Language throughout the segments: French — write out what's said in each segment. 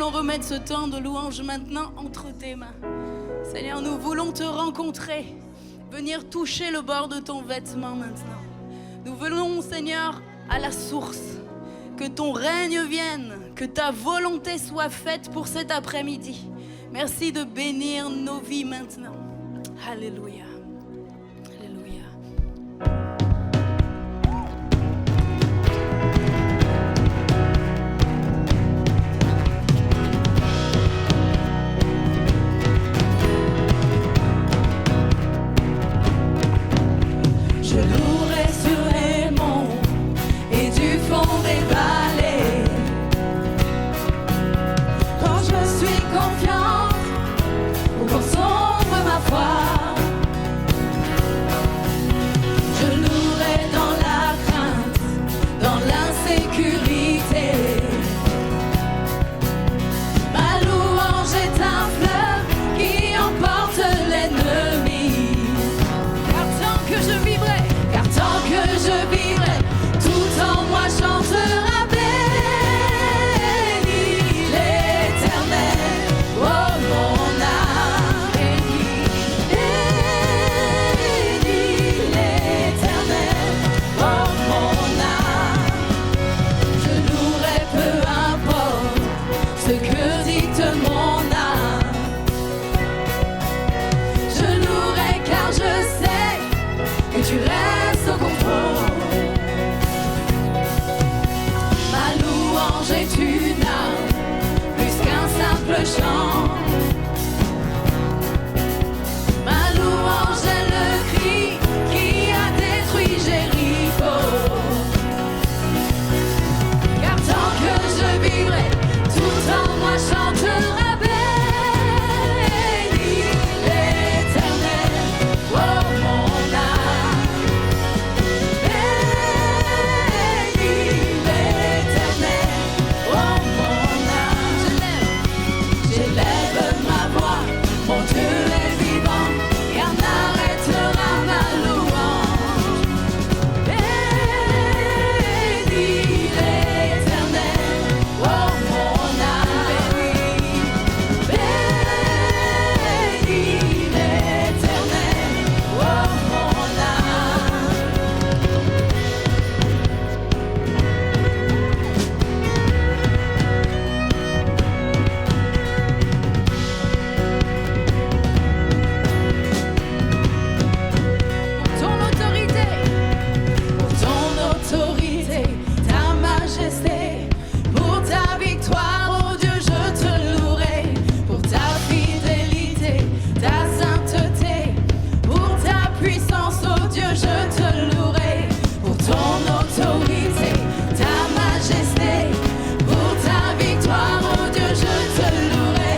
voulons remettre ce temps de louange maintenant entre tes mains. Seigneur, nous voulons te rencontrer, venir toucher le bord de ton vêtement maintenant. Nous voulons, Seigneur, à la source, que ton règne vienne, que ta volonté soit faite pour cet après-midi. Merci de bénir nos vies maintenant. Alléluia. Alléluia. Je louerai sur les monts et du fond des vallées. Quand je suis confiante ou quand sombre ma foi, je louerai dans la crainte, dans l'insécurité. Ma louange est un fleuve qui emporte l'ennemi. Car tant que je vivrai, tout en moi chantera béni l'Éternel. Oh mon âme, béni l'Éternel. Oh mon âme, je louerai peu importe ce que dicte mon âme. Je louerai car je sais que tu restes au contrôle. Ma louange est une arme, plus qu'un simple chant. Ma louange est le cri qui a détruit Jéricho. Car tant que je vivrai, tout en moi chantera béni l'Éternel. Oh mon âme, bénis l'Éternel. Oh mon âme, j'élève ma voix, mon Dieu est vivant, rien n'arrêtera ma louange. Bénis l'Éternel. Oh mon âme, bénis l'Éternel. Oh mon âme. Pour ton autorité, ta majesté, pour ta victoire, oh Dieu, je te louerai. Pour ta fidélité, ta sainteté, pour ta puissance, oh Dieu, je te louerai. Pour ton autorité, ta majesté, pour ta victoire, oh Dieu, je te louerai.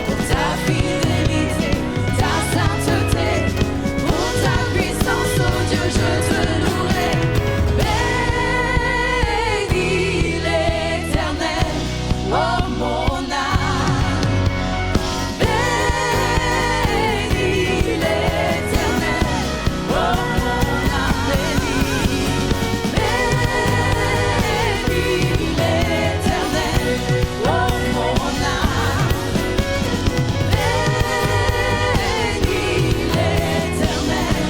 Pour ta fidélité, ta sainteté, pour ta puissance, oh Dieu, je te louerai. Bénis l'Éternel, oh mon âme. Bénis l'Éternel, oh mon âme. Bénis l'Éternel, oh mon âme. Bénis l'Éternel,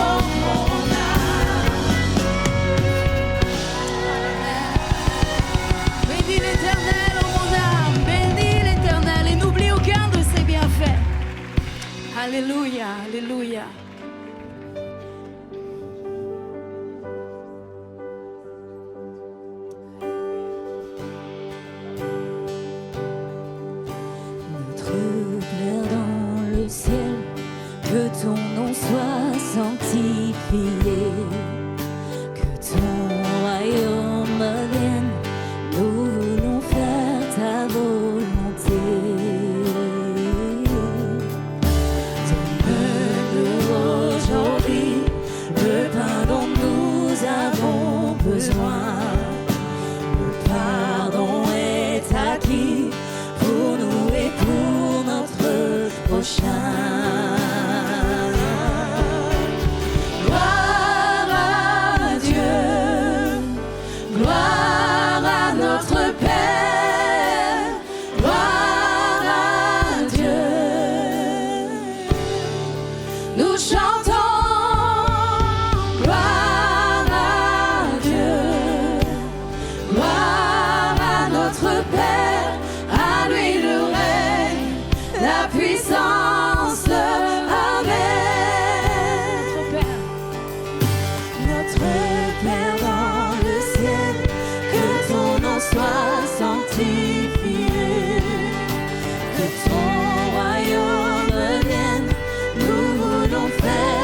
oh mon âme. Bénis l'Éternel, oh mon âme. Bénis l'Éternel et n'oublie aucun de ses bienfaits. Alléluia, alléluia. Notre Père dans le ciel, que ton nom soit sanctifié, que ton royaume vienne, nous voulons faire ta volonté. Donne-nous aujourd'hui le pain dont nous avons besoin. Le pardon est acquis pour nous et pour notre prochain. Gloire Que ton royaume vienne, nous voulons faire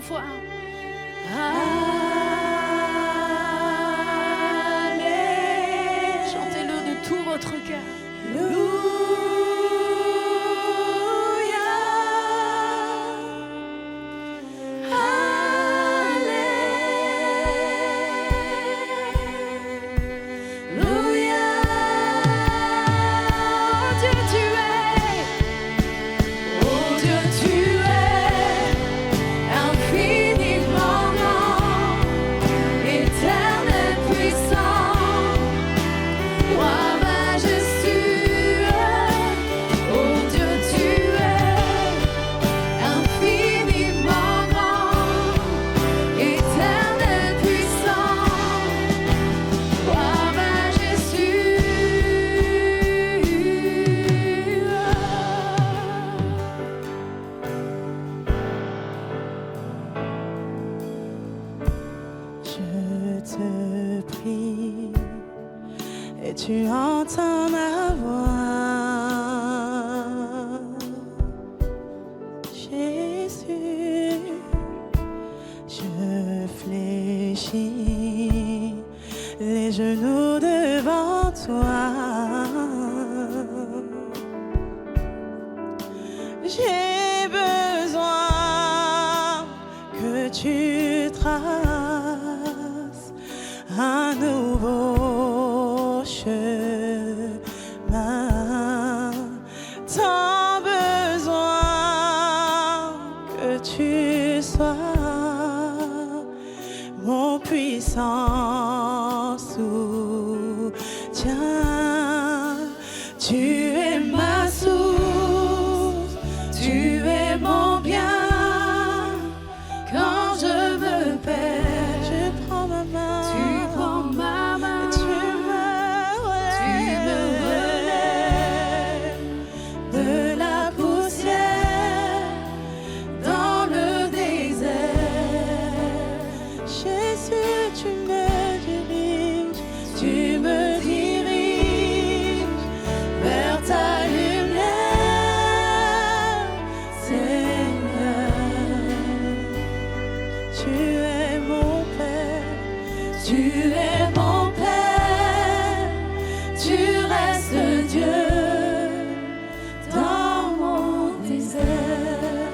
fois. Chantez-le de tout votre cœur. Tu entends ma voix, Jésus, je fléchis les genoux devant toi. J'ai besoin que tu traces un nouveau chemin, tant besoin que tu sois mon puissant soutien. Tu es ma source, tu es mon bien. Quand je me perds, je prends ma main, tu prends ma main, tu me relèves de la poussière dans le désert. Jésus, tu me diriges vers ta lumière, Seigneur. Tu es mon Père, tu es mon Père, tu restes Dieu dans mon désert.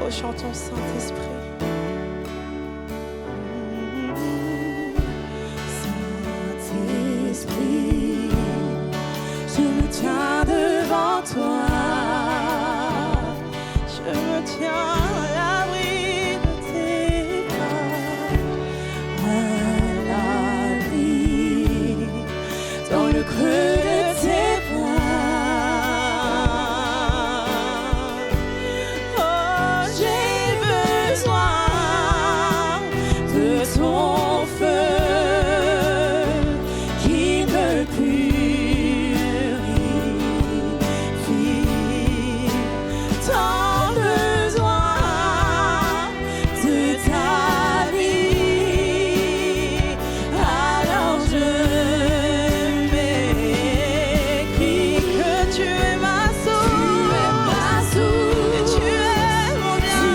Oh, chantons Saint-Esprit. Saint-Esprit, je me tiens devant toi, je me tiens à l'abri de tes bras, à l'abri dans le creux de tes bras. Oh, j'ai besoin de ton feu qui me purifie, tant besoin de ta vie. Alors je m'écris que tu es ma source, et tu es mon bien.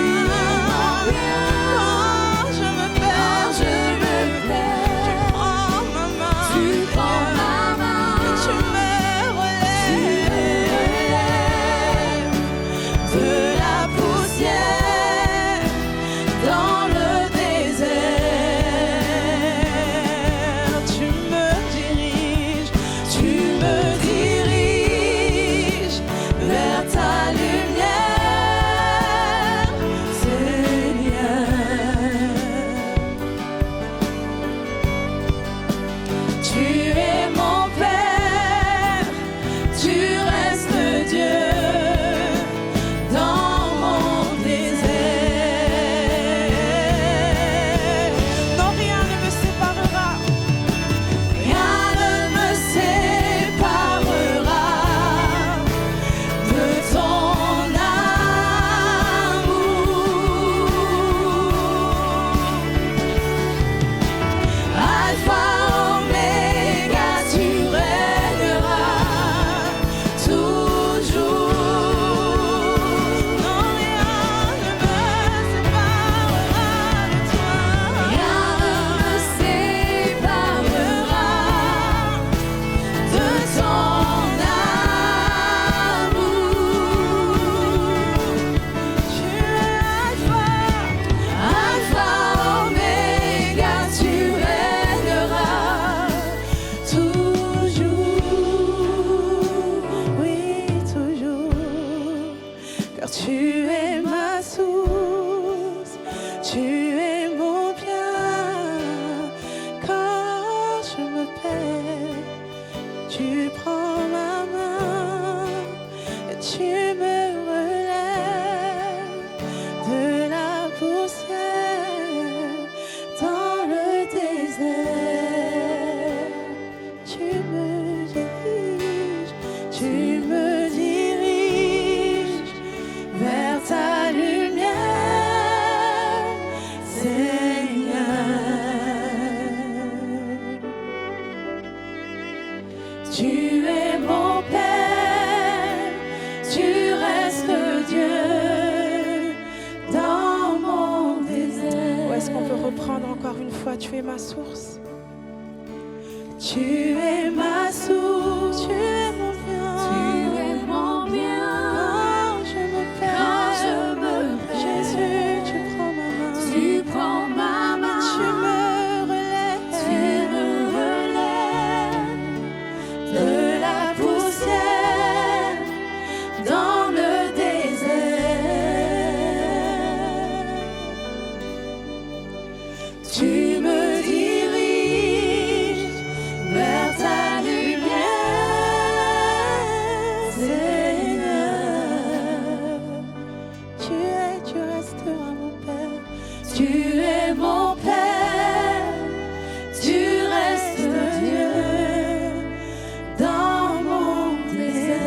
Quand je me perds, tu prends ma main, et tu me relèves de la poussière dans le désert. Tu me diriges vers ta lumière, Seigneur. Tu es mon Père, tu restes Dieu dans mon désert. Non, rien ne me séparera, rien ne me séparera de ton amour. Alpha, Oméga, Tu prends ma main et tu me relèves de la poussière dans le désert. Tu me diriges vers ta lumière, Seigneur. Tu es mon Père, tu restes Dieu dans mon désert. Où est-ce qu'on peut reprendre encore une fois? Tu es ma source. Tu es ma source, tu es mon bien. Tu es mon bien. Quand je me perds, Jésus, tu prends ma main. Tu prends ma main. Tu me relèves de la poussière dans le désert. Tu me diriges vers ta lumière, Seigneur. Tu resteras mon Père. Tu es mon Père, tu restes Dieu dans mon désert.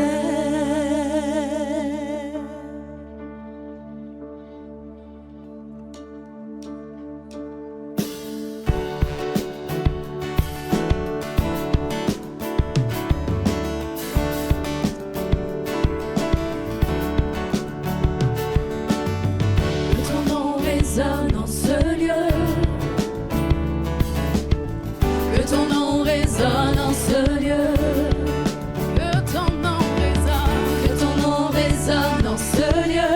Que ton nom résonne en ce lieu. Que ton nom résonne en ce lieu. Que ton nom résonne en ce lieu.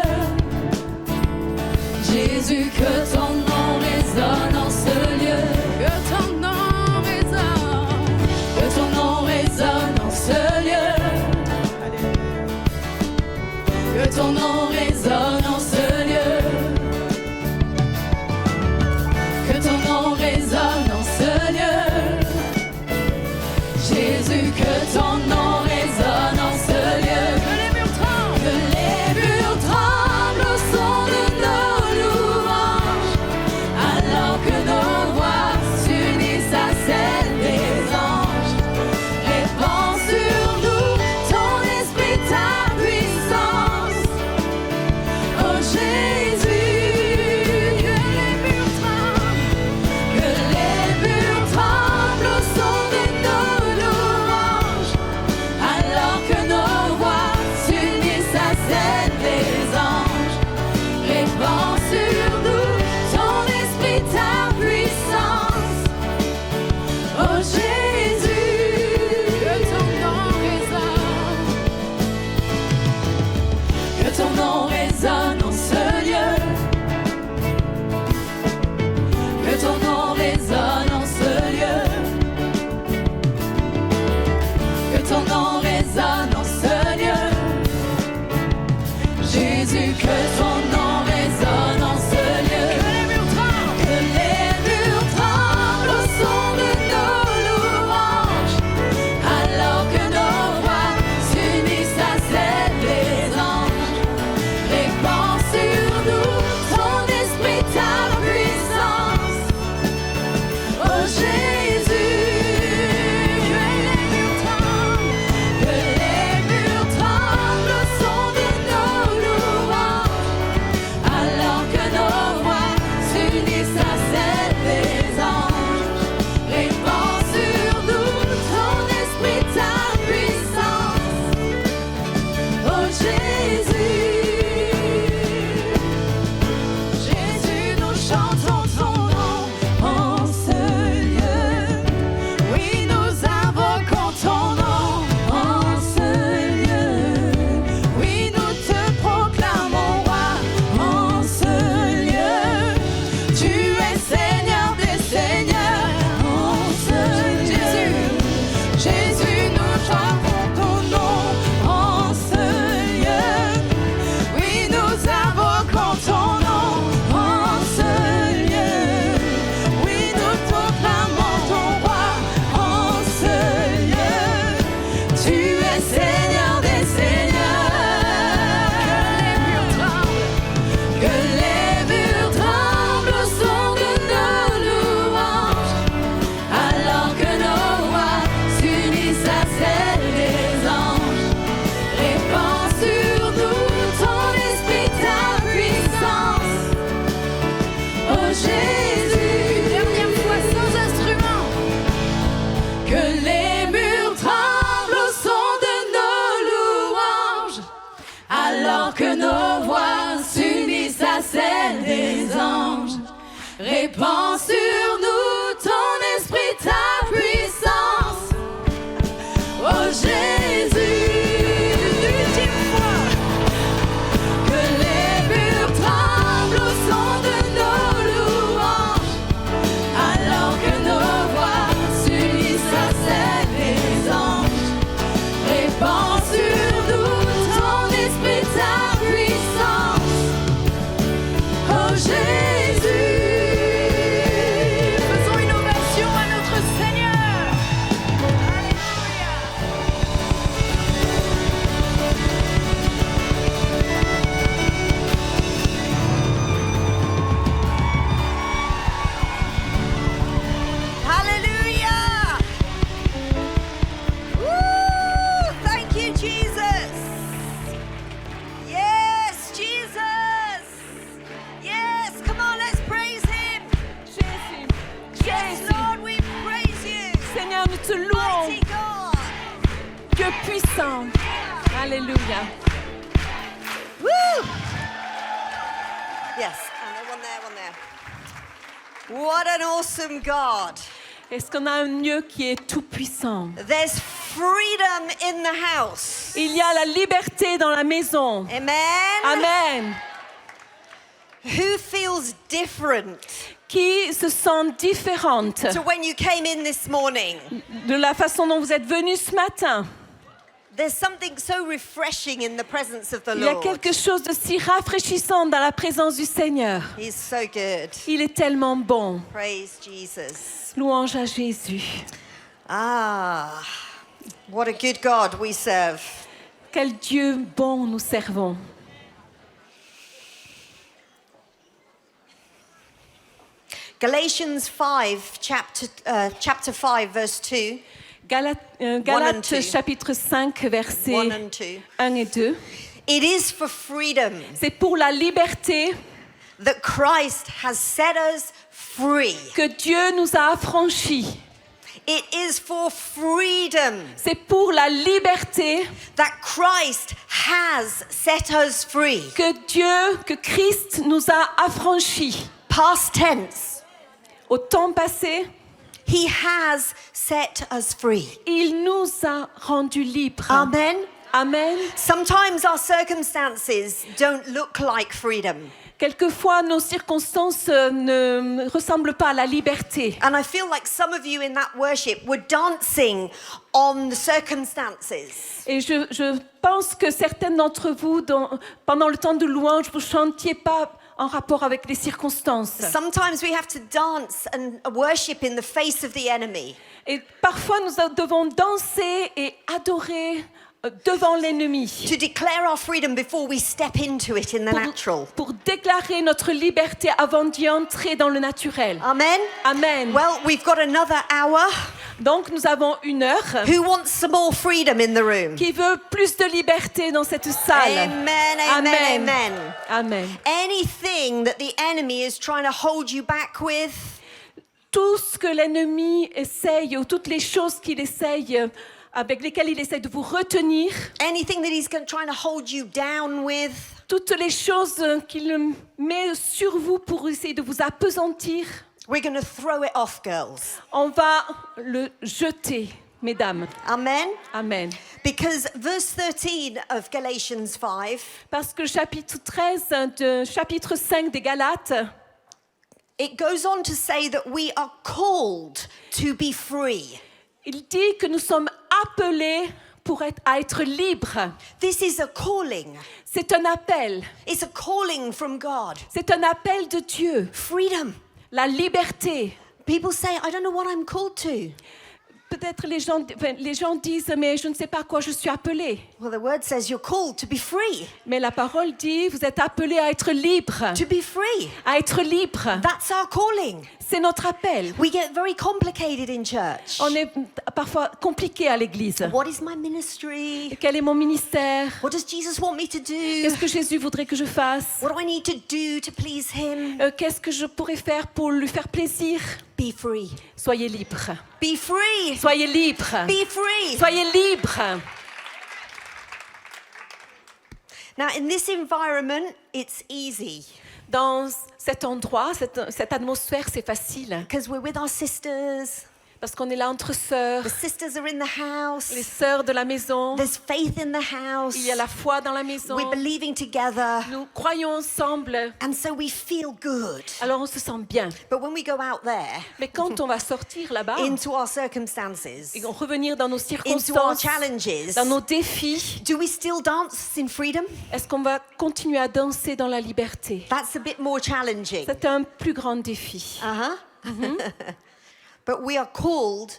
Jésus, que ton nom résonne en ce lieu. Que ton nom résonne en ce lieu. Que ton nom résonne en ce lieu. Que ton nom résonne en ce lieu. Jésus, que ton nom résonne en ce lieu. Que les murs tremblent au son de nos louanges, alors que nos voix s'unissent à celles des anges. Répands sur nous ton esprit, ta puissance. Répands sur nous ton esprit, ta puissance. Oh Jésus, l'ultime fois que les murs tremblent au son de nos louanges, alors que nos voix s'unissent à celles des anges. Répands sur nous ton esprit, ta puissance. Oh Jésus. Faisons une ovation à notre Seigneur. Alléluia. Hallelujah! Woo! Thank you, Jesus. Yes, Jesus. Yes, come on, let's praise Him. Jésus, Yes, Jésus, Lord, we praise you. Seigneur, nous te louons. Mighty God. Dieu puissant. Alléluia. Woo! Yes, and one there, one there. What an awesome God. Est-ce qu'on a un Dieu qui est tout puissant? There's freedom in the house. Il y a la liberté dans la maison. Amen. Amen. Who feels different Qui se sent différente to when you came in this morning? de la façon dont vous êtes venus ce matin? There's something so refreshing in the presence of the Il y a Lord. quelque chose de si rafraîchissant dans la présence du Seigneur. He's so good. Il est tellement bon. Praise Jesus. Louange à Jésus. Ah, what a good God we serve. Quel Dieu bon nous servons. Galatians 5, chapter 5, verse 2. Galates chapitre 5, 1 versets and 2. 1 et 2. It is for freedom C'est pour la liberté that Christ has set us free. que Dieu nous a affranchis. It is for freedom C'est pour la liberté that Christ has set us free. que Christ nous a affranchis. Past tense. Au temps passé, He has set us free. il nous a rendus libres. Amen. Amen. Sometimes our circumstances don't look like freedom. Quelquefois, nos circonstances ne ressemblent pas à la liberté. And I feel like some of you in that worship were dancing on the circumstances. Et je pense que certains d'entre vous, pendant le temps de louange, vous ne chantiez pas en rapport avec les circonstances. Sometimes we have to dance and worship in the face of the enemy. Et parfois, nous devons danser et adorer devant l'ennemi. To declare our freedom before we step into it in the natural. Pour déclarer notre liberté avant d'y entrer dans le naturel. Amen. Amen. Well, we've got another hour. Donc, nous avons 1 heure. Who wants some more freedom in the room? Qui veut plus de liberté dans cette salle? Amen, amen, Amen. amen. Amen. Anything that the enemy is trying to hold you back with, Tout ce que l'ennemi essaye, ou toutes les choses qu'il essaye, avec lesquelles il essaye de vous retenir, anything that he's trying to hold you down with, toutes les choses qu'il met sur vous pour essayer de vous appesantir, we're going to throw it off, girls. on va le jeter, mesdames. Amen. Amen. Because verse 13 of Galatians 5, Parce que chapitre 13 chapitre 5 des Galates, it goes on to say that we are called to be free. il dit que nous sommes appelés à être libres. This is a calling. C'est un appel. It's a calling from God. C'est un appel de Dieu. Freedom. La liberté. People say, I don't know what I'm called to. Peut-être les gens disent, mais je ne sais pas à quoi je suis appelé. Well, the word says you're called to be free. Mais la parole dit, vous êtes appelés à être libres. To be free. À être libres. That's our calling. C'est notre appel. We get very complicated in church. On est parfois compliqué à l'église. What is my ministry? Quel est mon ministère? What does Jesus want me to do? Qu'est-ce que Jésus voudrait que je fasse? What do I need to do to please him? Qu'est-ce que je pourrais faire pour lui faire plaisir? Be free. Soyez libres. Be free. Soyez libres. Be free. Soyez libres. Now, in this environment, it's easy. Dans cet endroit, cette atmosphère, c'est facile. because we're with our sisters. Parce qu'on est là entre sœurs, The sisters are in the house. les sœurs de la maison. There's faith in the house. Il y a la foi dans la maison. We're believing together. Nous croyons ensemble. And so we feel good. Alors on se sent bien. But when we go out there Mais quand on va sortir là-bas into our circumstances, et revenir dans nos into our circonstances, challenges, dans nos défis, do we still dance in freedom? est-ce qu'on va continuer à danser dans la liberté? That's a bit more challenging. C'est un plus grand défi. But we are called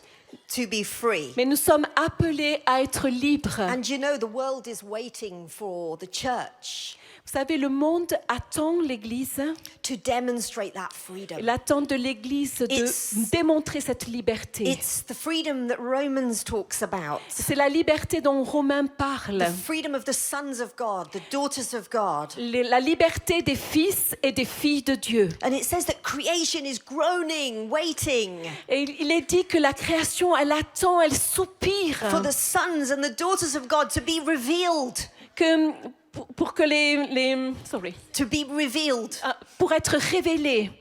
to be free. Mais nous sommes appelés à être libres. And you know, the world is waiting for the church Vous savez, le monde attend l'Église. to demonstrate that freedom. Il attend de l'Église de It's- démontrer cette liberté. It's the freedom that Romans talks about. C'est la liberté dont Romain parle. The freedom of the sons of God, the daughters of God. La liberté des fils et des filles de Dieu. And it says that creation is groaning, waiting Et il est dit que la création, elle attend, elle soupire for the sons and the daughters of God to be revealed. que, pour que To be revealed. pour être révélés.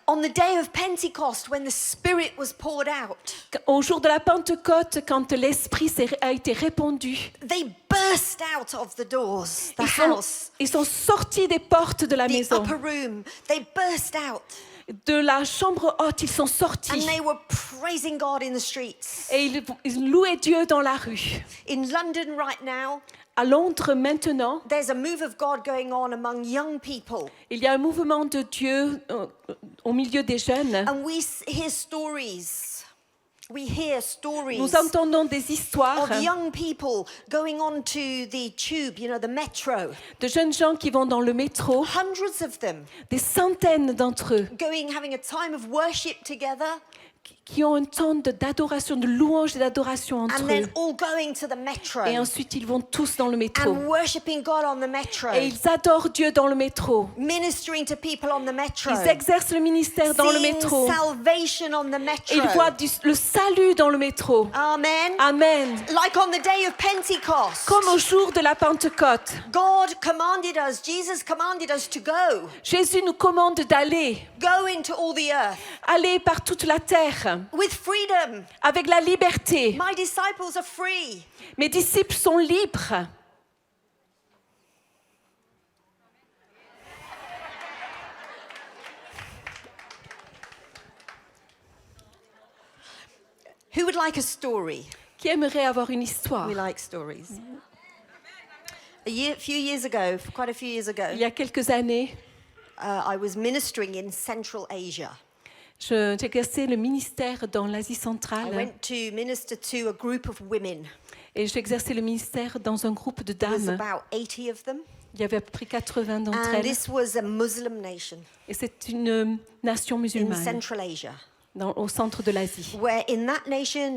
On the day of Pentecost, when the Spirit was poured out, Au jour de la Pentecôte, quand l'Esprit a été répandu, they burst out of the doors, the house, ils sont sortis des portes de la the maison. upper room. They burst out De la chambre haute, ils sont and sortis. they were praising God in the streets. Et ils louaient Dieu dans la rue. In London right now, À Londres, maintenant, there's a move of God going on among young people. il y a un mouvement de Dieu au milieu des jeunes. And we hear stories. We hear stories Nous entendons des histoires of young people going on to the tube, you know, the metro. de jeunes gens qui vont dans le métro, Hundreds of them des centaines d'entre eux, having a time of worship together, qui ont un temps d'adoration, de louange et d'adoration and entre then eux. all going to the metro Et ensuite, ils vont tous dans le métro. and worshiping God on the metro, Et ils adorent Dieu dans le métro. ministering to people on the metro, Ils exercent le ministère dans le seeing métro. salvation on the Et ils metro. voient le salut dans le métro. Amen. Amen. Like on the day of Pentecost, Comme au jour de la Pentecôte, God commanded us, Jesus commanded us to go Jésus nous commande d'aller, into all the earth aller par toute la terre, with freedom. avec la liberté. My disciples are free. Mes disciples sont libres. Who would like a story? Qui aimerait avoir une histoire? We like stories. Few years ago, quite a few years ago, Il y a quelques années, I was ministering in Central Asia. j'exerçais le ministère dans l'Asie I centrale went to minister to a group of women. et j'exerçais le ministère dans un group de There was dames. about 80 of them. Il y avait à peu près 80 d'entre And elles. this was a Muslim nation Et c'est une nation in musulmane Central Asia, au centre de l'Asie. where in that nation,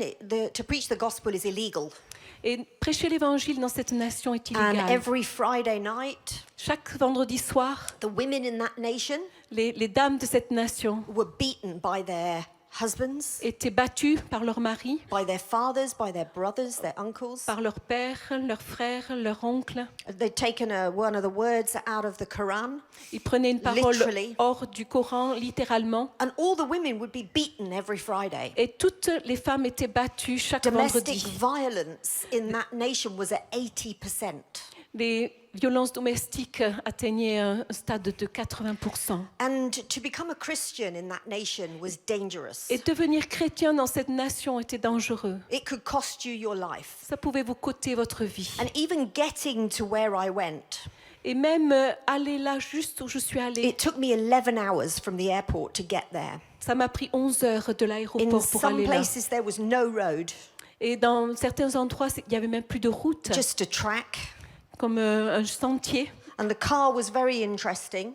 to preach the gospel is illegal. Et prêcher l'évangile dans cette nation est And illégal. every Friday night, Chaque vendredi soir, the women in that nation les dames de cette nation were beaten by their husbands, étaient battues par leurs maris, by their fathers, by their brothers, their uncles. par leurs pères, leurs frères, leurs oncles. They'd taken one of the words out of the Quran, Ils prenaient une parole Literally. hors du Coran, littéralement. and all the women would be beaten every Friday. Et toutes les femmes étaient battues chaque Domestic vendredi. violence in that nation was at 80%. Les violences domestiques atteignaient un stade de 80%. And to become a Christian in that nation was dangerous. Et devenir chrétien dans cette nation était dangereux. It could cost you your life. Ça pouvait vous coûter votre vie. And even getting to where I went, Et même aller là juste où je suis allée, it took me 11 hours from the airport to get there. ça m'a pris 11 heures de In l'aéroport pour some aller là. places, there was no road, Et dans certains endroits, il n'y avait même plus de route, just a track. comme un sentier. And the car was very interesting.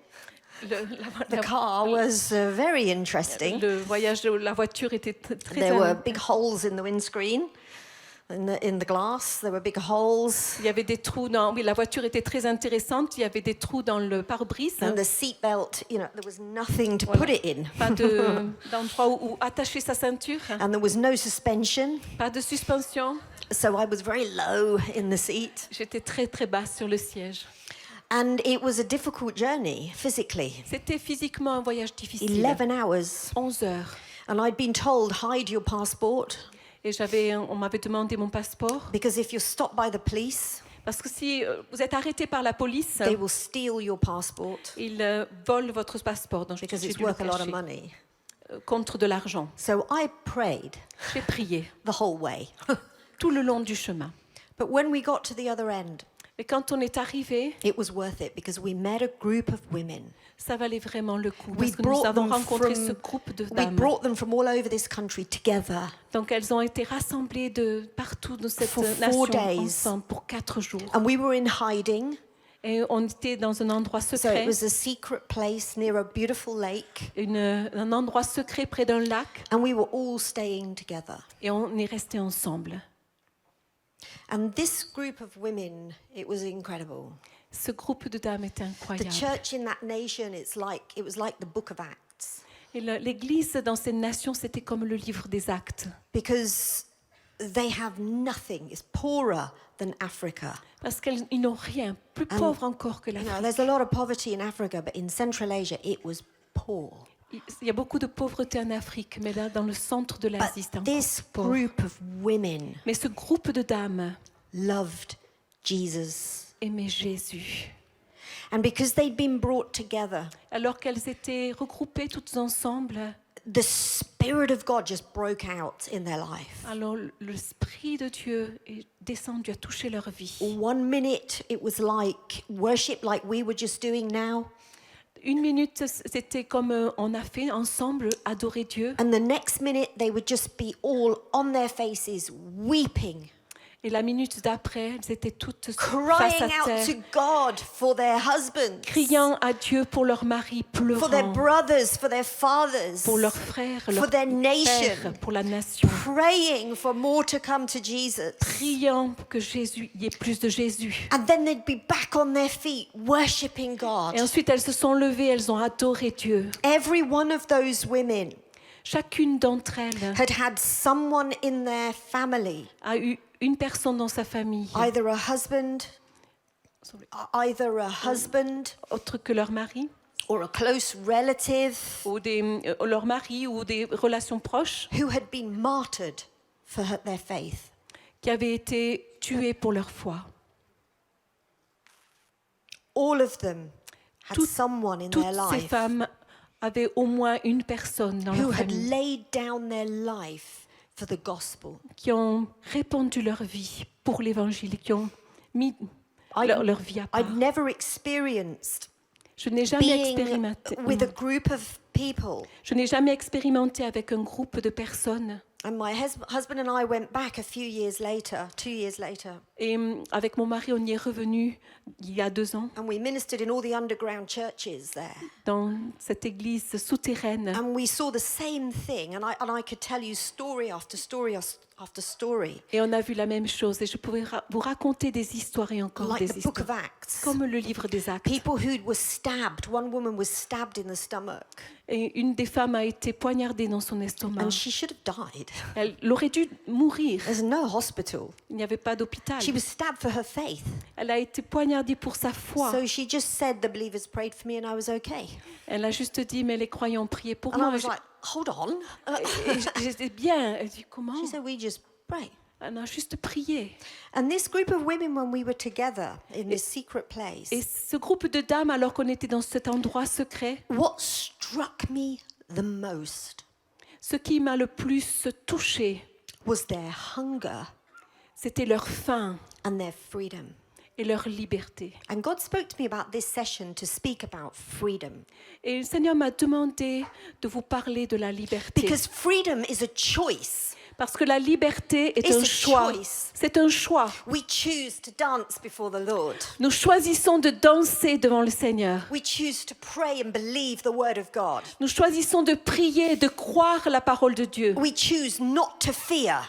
The car was very interesting. Le voyage de la voiture était très There were big holes in the windscreen, in the glass. There were big holes. Il y avait des trous dans. Oui, la voiture était très intéressante. Il y avait des trous dans le pare-brise. And the seatbelt, you know, there was nothing to put it in. Pas d'endroit où attacher sa ceinture. And there was no suspension. Pas de suspension. So I was very low in the seat. J'étais très très basse sur le siège. And it was a difficult journey physically. C'était physiquement un voyage difficile. 11 hours. 11 heures. And I'd been told, hide your passport, Et on m'avait demandé mon passeport. because if you're stopped by the police, Parce que si vous êtes arrêté par la police, they will steal your passport ils volent votre passeport. Donc because j'ai it's dû le worth a lot of cacher, money. contre de l'argent. So I prayed J'ai prié the whole way. tout le long du chemin. But when we got to the other end, Et quand on est arrivé, it was worth it because we met a group of women. ça valait vraiment le coup. We Parce que nous brought avons them rencontré from- ce groupe de We dames. brought them from all over this country together. Donc elles ont été rassemblées de partout dans cette For 4 nation days. ensemble pour 4 jours. And we were in hiding. Et on était dans un endroit So secret, it was a secret place near a beautiful lake. un endroit secret près d'un lac. And we were all staying together. Et on est restés ensemble. And this group of women, it was incredible. Ce groupe de dames était The incroyable. church in that nation, it was like the book of Acts. Et l'église dans cette nation, c'était comme le livre des actes. Because they have nothing. It's poorer than Africa. Parce qu'ils n'ont rien, plus pauvre encore que You know, l'Afrique. there's a lot of poverty in Africa, but in Central Asia, it was poor. Il y a beaucoup de pauvreté en Afrique, mais là, dans le centre de l'Asie, c'est But encore this pauvre. group of women Mais ce groupe de dames loved Jesus. aimait Jésus. And because they'd been brought together, Alors qu'elles étaient regroupées toutes ensemble, the Spirit of God just broke out in their life. alors l'Esprit de Dieu est descendu, a touché leur vie. One minute, it was like worship, like we were just doing now. Une minute, c'était comme on a fait ensemble, adorer Dieu. And the next minute, they would just be all on their faces, weeping, Et la minute d'après, elles étaient toutes face crying à out terre, to God for their husbands, criant à Dieu pour leur mari, for their pleurant, brothers, for their fathers, pour leurs frères, for leurs their nation, pères, pour la nation, praying for more to come to Jesus. priant pour que Jésus, il y ait plus de Jésus. And then they'd be back on their feet, worshiping God. Et ensuite, elles se sont levées, elles ont adoré Dieu. Every one of those women Chacune d'entre elles had someone in their family, a eu une personne dans sa famille, either a husband, autre que leur mari, or a close relative, ou leur mari ou des relations proches, who had been martyred for their faith. qui avaient été tuées pour leur foi. All of them had Toutes- someone in Toutes their ces life femmes avaient au moins une personne dans who leur had famille laid down their life for the gospel. qui ont répandu leur vie pour l'évangile, qui ont mis I'd- leur vie à part. I'd never experienced Je n'ai jamais being expérimenté. with a group of people. Je n'ai jamais expérimenté avec un groupe de personnes. And my husband and I went back a few years later, 2 years later, Et avec mon mari, on y est revenu il y a 2 ans and we ministered in all the underground churches there. dans cette église souterraine. And we saw the same thing, and I could tell you story after story after story, Et on a vu la même chose. Et je pouvais vous raconter des histoires et encore like des the book histoires. of Acts. Comme le livre des actes. People who were stabbed. One woman was stabbed in the stomach, Et une des femmes a été poignardée dans son estomac. and she should have died. Elle aurait dû mourir. There's no hospital. Il n'y avait pas d'hôpital. She was stabbed for her faith. Elle a été poignardée pour sa foi. So she just said, the believers prayed for me and I was okay. Elle a juste dit, mais les croyants priaient pour And I moi. was like, hold on. Et j'étais bien. Elle dit, comment? She said, we just pray. Elle a juste prié. And this group of women, when we were together in this secret place, Et ce groupe de dames, alors qu'on était dans cet endroit secret, what struck me the most ce qui m'a le plus touchée, was their hunger c'était leur faim and their freedom. et leur liberté. And God spoke to me about this session to speak about freedom. Et le Seigneur m'a demandé de vous parler de la liberté. Because freedom is a choice. Parce que la liberté est It's un a choix. choice. C'est un choix. We choose to dance before the Lord. Nous choisissons de danser devant le Seigneur. We choose to pray and believe the word of God. Nous choisissons de prier, de croire la parole de Dieu. We choose not to fear.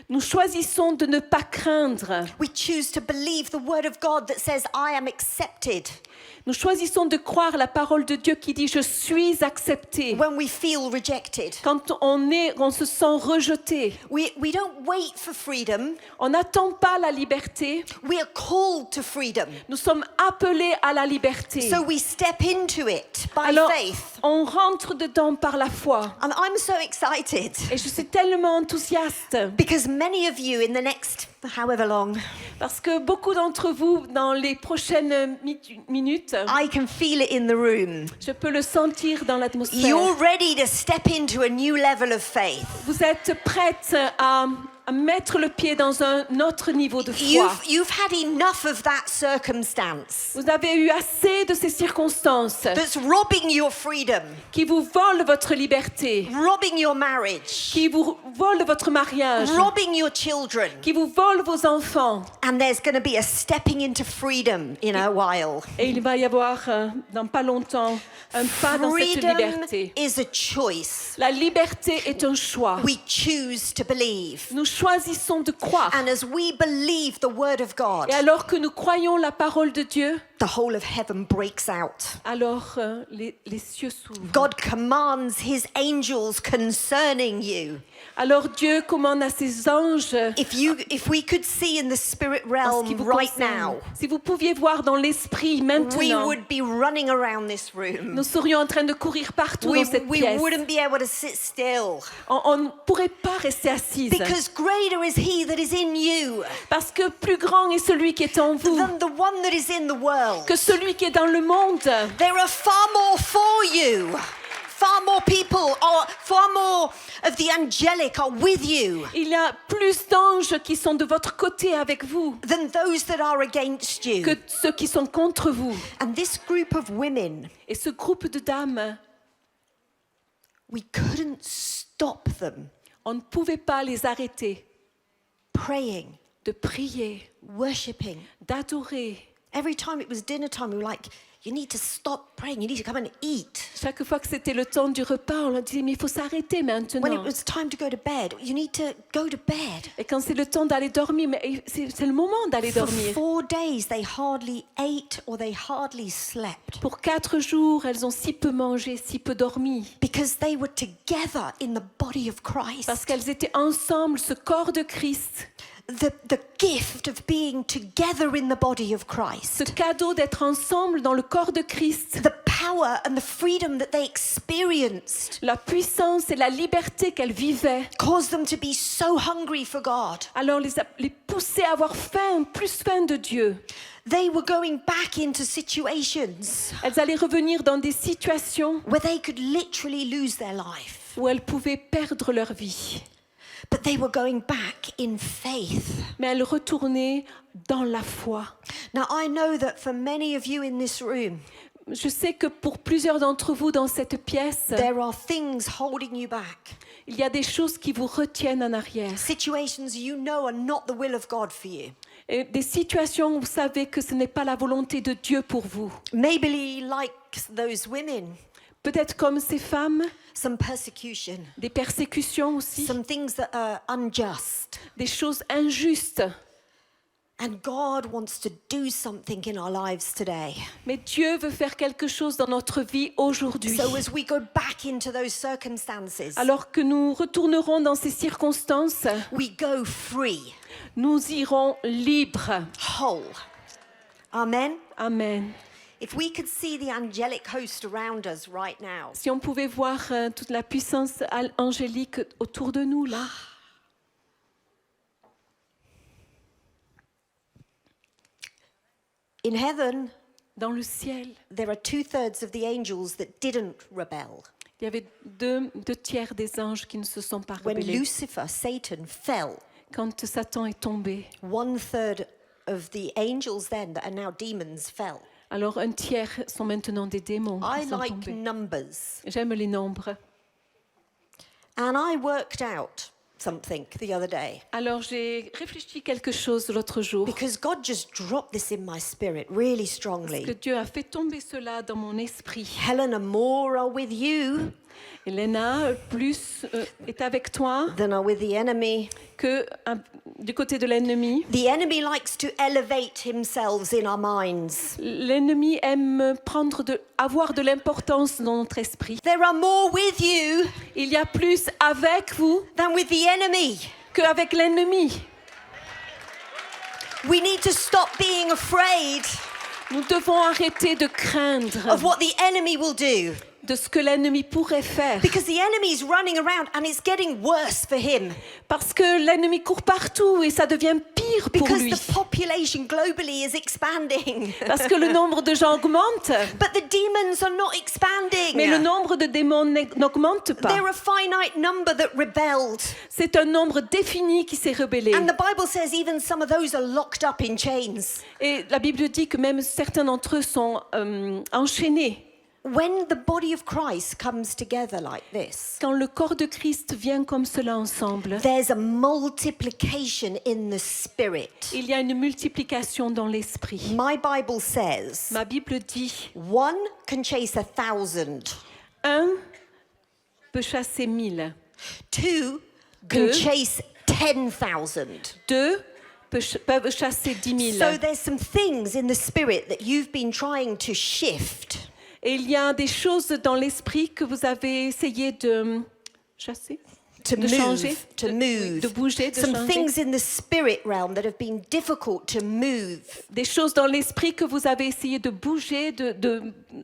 Nous choisissons de ne pas craindre. We choose to believe the word of God that says, I am accepted. Nous choisissons de croire la parole de Dieu qui dit « Je suis accepté ». When we feel rejected, Quand on se sent rejeté, we don't wait for freedom. on n'attend pas la liberté. We are called to freedom. Nous sommes appelés à la liberté. So we step into it by Alors, faith. on rentre dedans par la foi. And I'm so excited Et je suis tellement enthousiaste because many of you in the next however long, parce que beaucoup d'entre vous, dans les prochaines minutes, I can feel it in the room. je peux le sentir dans l'atmosphère. You're ready to step into a new level of faith. Vous êtes prête à mettre le pied dans un autre niveau de foi. You've had enough of that circumstance Vous avez eu assez de ces circonstances that's robbing your freedom, qui vous volent votre liberté, robbing your marriage, qui vous volent votre mariage, robbing your children. qui vous volent vos enfants. And there's going to be a stepping into freedom in a while. Et il va y avoir, dans pas longtemps, un pas dans cette Freedom liberté. is a choice. La liberté est un choix. We choose to believe. Nous choisissons de croire. And as we believe the word of God, Et alors que nous croyons la parole de Dieu, the whole of heaven breaks out. alors les cieux s'ouvrent. God commands his angels concerning you. Alors Dieu commande à ses anges If we could see in the spirit en ce realm qui vous right concerne. now, Si vous pouviez voir dans l'esprit we maintenant, would be running around this room. nous serions en train de courir partout dans cette We pièce. wouldn't be able to sit still. On ne pourrait pas rester assise. Because greater is he that is in you Parce que plus grand est celui qui est en vous than the one that is in the world. que celui qui est dans le monde. There are far more for you. Far more people, or far more of the angelic are with you Il y a plus d'anges qui sont de votre côté avec vous than those that are against you. que ceux qui sont contre vous. And this group of women, Et ce groupe de dames, we couldn't stop them on ne pouvait pas les arrêter praying, de prier, worshipping. d'adorer. Every time it was dinner time, we were like, you need to stop praying, you need to come and eat. Chaque fois que c'était le temps du repas, on leur disait mais il faut s'arrêter When it maintenant. was time to go to bed, you need to go to bed. Et quand c'est le temps d'aller dormir, mais c'est le moment d'aller For dormir. 4 days, they hardly ate or they hardly slept Pour 4 jours, elles ont si peu mangé, si peu dormi. because they were together in the body of Christ. Parce qu'elles étaient ensemble, ce corps de Christ. The gift of being together in the body of Ce Christ, cadeau d'être ensemble dans le corps de Christ. the power and the freedom that they experienced La puissance et la liberté qu'elles vivaient. caused them to be so hungry for God. Alors les pousser à avoir faim, plus faim de Dieu. They were going back into situations Elles allaient revenir dans des situations where they could literally lose their life, où elles pouvaient perdre leur vie. but they were going back in faith. Mais elles retournaient dans la foi. Now, I know that for many of you in this room, Je sais que pour plusieurs d'entre vous dans cette pièce, there are things holding you back. il y a des choses qui vous retiennent en arrière. Situations you know are not the will of God for you. Et des situations où vous savez que ce n'est pas la volonté de Dieu pour vous. Maybe like those women, Peut-être comme ces femmes, some persecution, des persécutions aussi, some things that are unjust. des choses injustes. And God wants to do something in our lives today. Mais Dieu veut faire quelque chose dans notre vie aujourd'hui. So as we go back into those circumstances, Alors que nous retournerons dans ces circonstances, we go free, nous irons libres. whole. Amen. Amen. If we could see the angelic host around us right now, Si on pouvait voir toute la puissance angélique autour de nous, là. in heaven, Dans le ciel, there are 2/3 of the angels that didn't rebel. il y avait deux tiers des anges qui ne se sont pas When rebellés. Lucifer, Satan, fell, Quand Satan est tombé, 1/3 of the angels then that are now demons fell. alors un tiers sont maintenant des démons I qui sont like tombés. numbers. J'aime les nombres. And I worked out something the other day Alors j'ai réfléchi quelque chose l'autre jour. because God just dropped this in my spirit really Que strongly. Dieu a fait tomber cela dans mon esprit. Helen and Moore are with you. Elena plus est avec toi than are with the enemy. que du côté de l'ennemi. The enemy likes to elevate himself in our minds. L'ennemi aime avoir de l'importance dans notre esprit. There are more with you Il y a plus avec vous than with the enemy. qu'avec l'ennemi. We need to stop being afraid Nous devons arrêter de craindre of what the enemy will do. de ce que l'ennemi pourrait faire. Because the enemy is running around and it's getting worse for him. Parce que l'ennemi court partout et ça devient pire pour Because lui. the population globally is expanding. Parce que le nombre de gens augmente, But the demons are not expanding. mais le nombre de démons n'augmente pas. They're a finite number that rebelled. C'est un nombre défini qui s'est rebellé. And the Bible says even some of those are locked up in chains. Et la Bible dit que même certains d'entre eux sont enchaînés. When the body of Christ comes together like this, Quand le corps de Christ vient comme cela ensemble, there's a multiplication in the spirit. il y a une multiplication dans l'esprit. My Bible says Ma Bible dit, one can chase 1,000, un peut chasser 1000, two can Deux. chase 10,000. deux peuvent chasser 10 000. So there's some things in the spirit that you've been trying to shift. Et il y a des choses dans l'esprit que vous avez essayé de chasser, To de move, changer, to move. de bouger, de Some changer. things in the spirit realm that have been difficult to move. Des choses dans l'esprit que vous avez essayé de bouger, de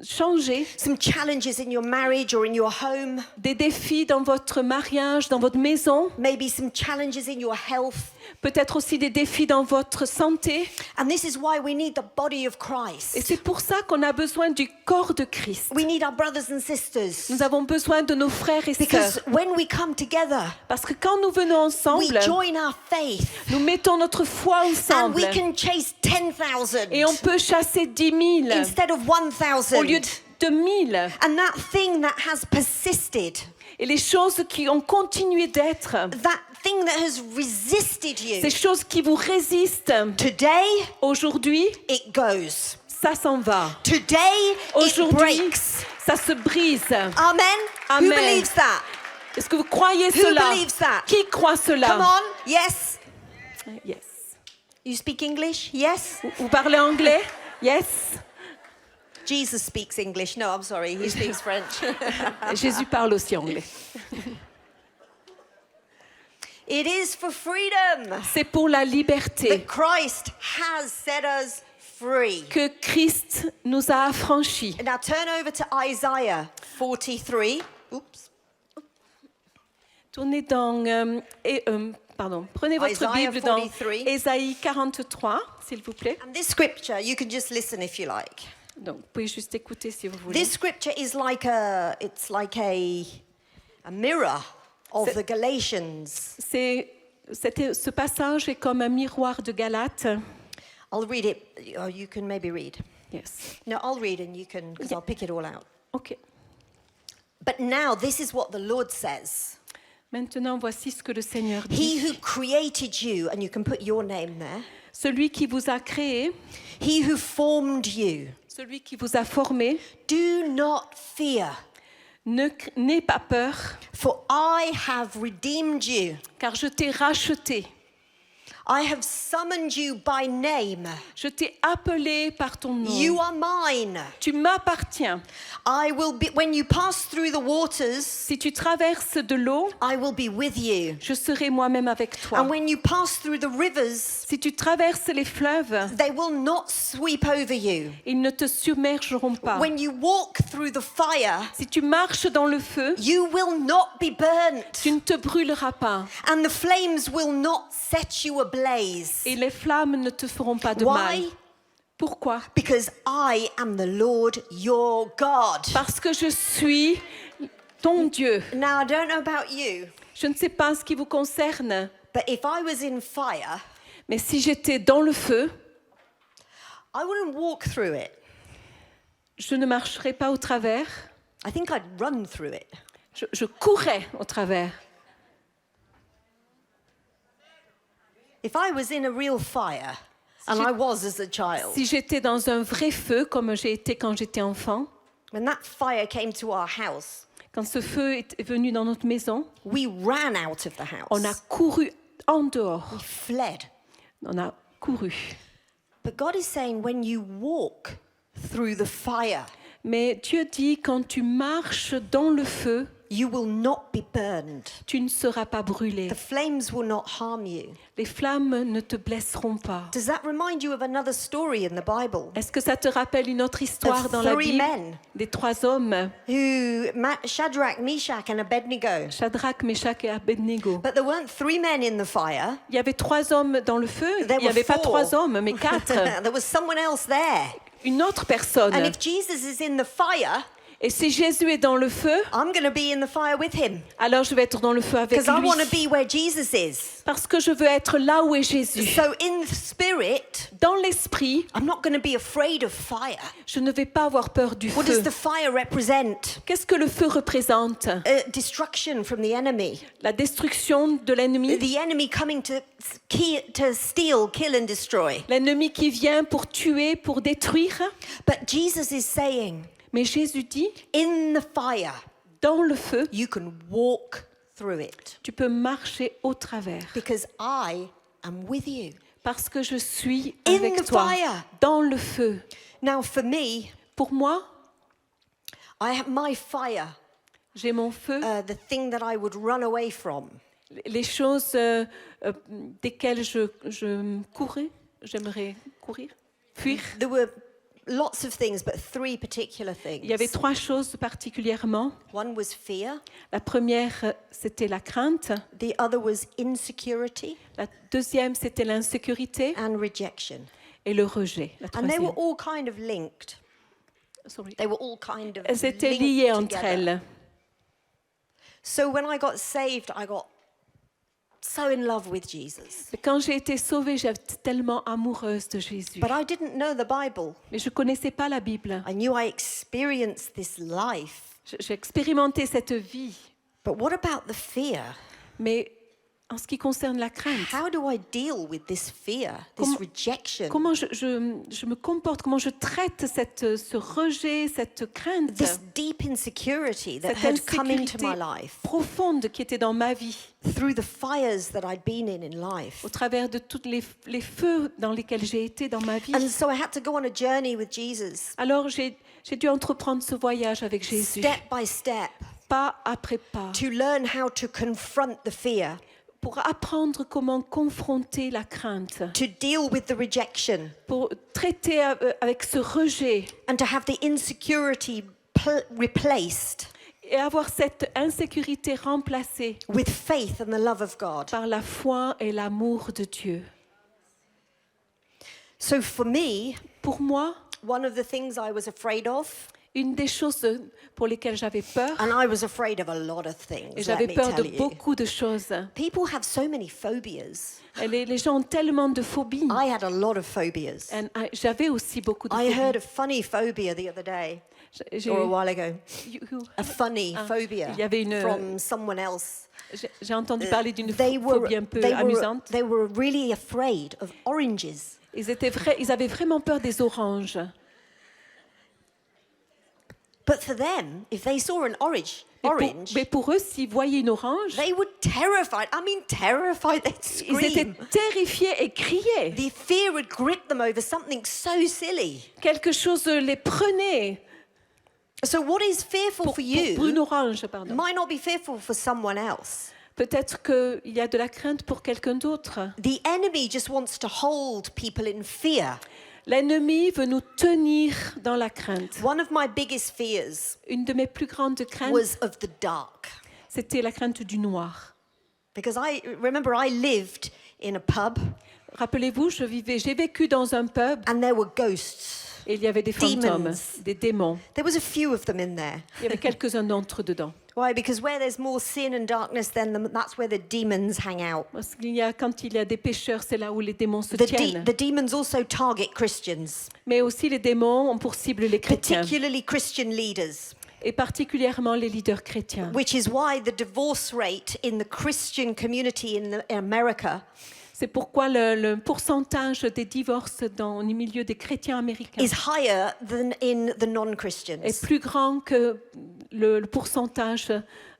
changer. Some challenges in your marriage or in your home. Des défis dans votre mariage, dans votre maison. Maybe some challenges in your health. Peut-être aussi des défis dans votre santé. And this is why we need the body of Et Christ. c'est pour ça qu'on a besoin du corps de Christ. We need our brothers and sisters. Nous avons besoin de nos frères et Because sœurs. when we come together, Parce que quand nous venons we ensemble, join our faith nous mettons notre foi and ensemble. we can chase 10,000 Et on peut chasser 10 000 instead of au lieu 1,000. de 1000. And that thing that has persisted, Et les choses qui ont continué d'être, that thing that has resisted you, ces choses qui vous résistent, today aujourd'hui, it goes. ça s'en va. Today it Aujourd'hui, breaks. ça se brise. Amen. Who Amen. believes that? Est-ce que vous croyez Who cela? believes that? Qui croit Come cela? on. Yes. Yes. You speak English? Yes. Vous parlez anglais? Yes. Jesus speaks English. No, I'm sorry. He speaks French. Jésus parle aussi anglais. It is for freedom C'est pour la that liberté Christ has set us free. que Christ nous a affranchis. Now turn over to Isaiah 43. Oops. Tournez dans... prenez votre Isaiah Bible dans 43. Ésaïe 43, s'il vous plaît. And this scripture, you can just listen if you like. Donc, vous pouvez juste écouter si vous voulez. This scripture is like a mirror of C'est- the Galatians. Ce passage est comme un miroir de Galates. I'll read it, or you can maybe read. Yes. No, I'll read and you can, because I'll pick it all out. OK. But now this is what the Lord says. Maintenant, voici ce que le Seigneur He dit. who created you, and you can put your name there. Celui qui vous a créé, He who formed you. celui qui vous a formé, Do not fear, n'aie pas peur, for I have redeemed you. car je t'ai racheté. I have summoned you by name. Je t'ai appelé par ton nom. You are mine. Tu m'appartiens. I will be, when you pass through the waters, Si tu traverses de l'eau, I will be with you. je serai moi-même avec toi. And when you pass through the rivers, Si tu traverses les fleuves, they will not sweep over you. ils ne te submergeront pas. When you walk through the fire, Si tu marches dans le feu, you will not be burnt, tu ne te brûleras pas. and the flames will not set you ablaze. Et les flammes ne te feront pas de mal. Why? Pourquoi? Because I am the Lord your God. Parce que je suis ton Dieu. Now, I don't know about you, Je ne sais pas ce qui vous concerne, but if I was in fire, mais si j'étais dans le feu, I wouldn't walk through it. je ne marcherais pas au travers, I think I'd run through it. je courrais au travers. If I was in a real fire, and I was as a child, Si j'étais dans un vrai feu, comme j'ai été quand j'étais enfant, when that fire came to our house, Quand ce feu est venu dans notre maison, we ran out of the on a house. couru en dehors. We fled. On a couru. But God is saying, when you walk through the fire, Mais Dieu dit, quand tu marches dans le feu, you will not be burned. tu ne seras pas brûlé. The flames will not harm you. Les flammes ne te blesseront pas. Does that remind you of another story in the Bible? Est-ce que ça te rappelle une autre histoire Of dans la three Bible men des 3 hommes, Shadrach, Meshach, and Abednego. Shadrach, Meshach et Abednego? But there weren't 3 men in the fire. Il y avait 3 hommes dans le feu. There Il n'y were avait pas 4. 3 hommes, mais 4. There was someone else there. Une autre personne. And if Jesus is in the fire, Et si Jésus est dans le feu, I'm going to be in the fire with him. alors je vais être dans le feu avec Because I want to lui. be where Jesus is. Parce que je veux être là où est Jésus. So in the spirit, Dans l'esprit, I'm not going to be afraid of fire. je ne vais pas avoir peur du What feu. does the fire represent? Qu'est-ce que le feu représente? Destruction from the enemy. La destruction de l'ennemi. The enemy coming to steal, kill and destroy. L'ennemi qui vient pour tuer, pour détruire. But Jesus is saying, Mais Jésus dit, in the fire, dans le feu, you can walk through it tu peux marcher au travers. because I am with you. Parce que je suis In avec the toi. fire. Dans le feu. Now for me, Pour moi, I have my fire, j'ai mon feu. the thing that I would run away from. Les choses desquelles je courais, j'aimerais courir, fuir. There were lots of things, but 3 particular Il y avait things. 3 choses particulièrement. One was fear, La première, c'était la crainte. the other was insecurity La deuxième, c'était l'insécurité and rejection. et le rejet. La And they troisième. were all kind of linked. Sorry. They were all kind of Elles étaient linked liées entre together. elles. So when I got saved, I got so in love with Jesus. Mais quand j'ai été sauvée, j'étais tellement amoureuse de Jésus. But I didn't know the Bible. Mais je ne connaissais pas la Bible. I knew I experienced this life. J'ai expérimenté cette vie. But what about the fear? Mais en ce qui concerne la crainte, How do I deal with this fear, this Comment- rejection, comment je me comporte, comment je traite ce rejet, cette crainte, this deep insecurity that cette had come into insécurité my life profonde qui était dans ma vie, through the fires that I'd been in life? au travers de tous les feux dans lesquels j'ai été dans ma vie. And so I had to go on a journey with Jesus, Alors j'ai dû entreprendre ce voyage avec Jésus, step by step, pas après pas, to learn how to confront the fear, pour apprendre comment confronter la crainte, to deal with the rejection, pour traiter avec ce rejet and to have the insecurity replaced et avoir cette insécurité remplacée with faith and the love of God. par la foi et l'amour de Dieu. So for me, Pour moi, one of the things I was afraid of, une des choses pour lesquelles j'avais peur, and I was afraid of a lot of et things, let j'avais me peur de tell you. beaucoup de choses. People have so many phobias. Et les gens ont tellement de phobies. I had a lot of phobias. J'avais aussi beaucoup de I heard phobies. a funny phobia the other day, J'ai- or a while ago. A funny Ah, phobia il y avait une- from someone else. j'ai entendu parler d'une They phobie un peu amusante. they were really afraid of oranges. Ils avaient vraiment peur des oranges. But for them, if they saw an orange, Mais pour eux, s'ils voyaient une orange, they were terrified. I mean, terrified. They'd ils étaient scream. terrifiés et criaient. The fear would grip them over something so silly. Quelque chose les prenait So what is fearful for pour you une orange, pardon. might not be fearful for someone else. Peut-être qu'il y a de la crainte pour quelqu'un d'autre. The enemy just wants to hold people in fear. L'ennemi veut nous tenir dans la crainte. One of my biggest fears Une de mes plus grandes craintes, was of the dark. c'était la crainte du noir. Because I remember I lived in a pub Rappelez-vous, j'ai vécu dans un pub and there were ghosts. et il y avait des fantômes, Demons. des démons. There was a few of them in there. Il y avait quelques-uns d'entre eux dedans. Why? Because where there's more sin and darkness, then that's where the demons hang out. Parce quand il y a des pécheurs, c'est là où les démons se The tiennent. demons also target Christians, Mais aussi les démons ont pour cible les chrétiens, particularly Christian leaders, et particulièrement les leaders chrétiens. which is why the divorce rate in the Christian community in America C'est pourquoi le pourcentage des divorces dans le milieu des chrétiens américains is higher than in the non-Christians. est plus grand que le pourcentage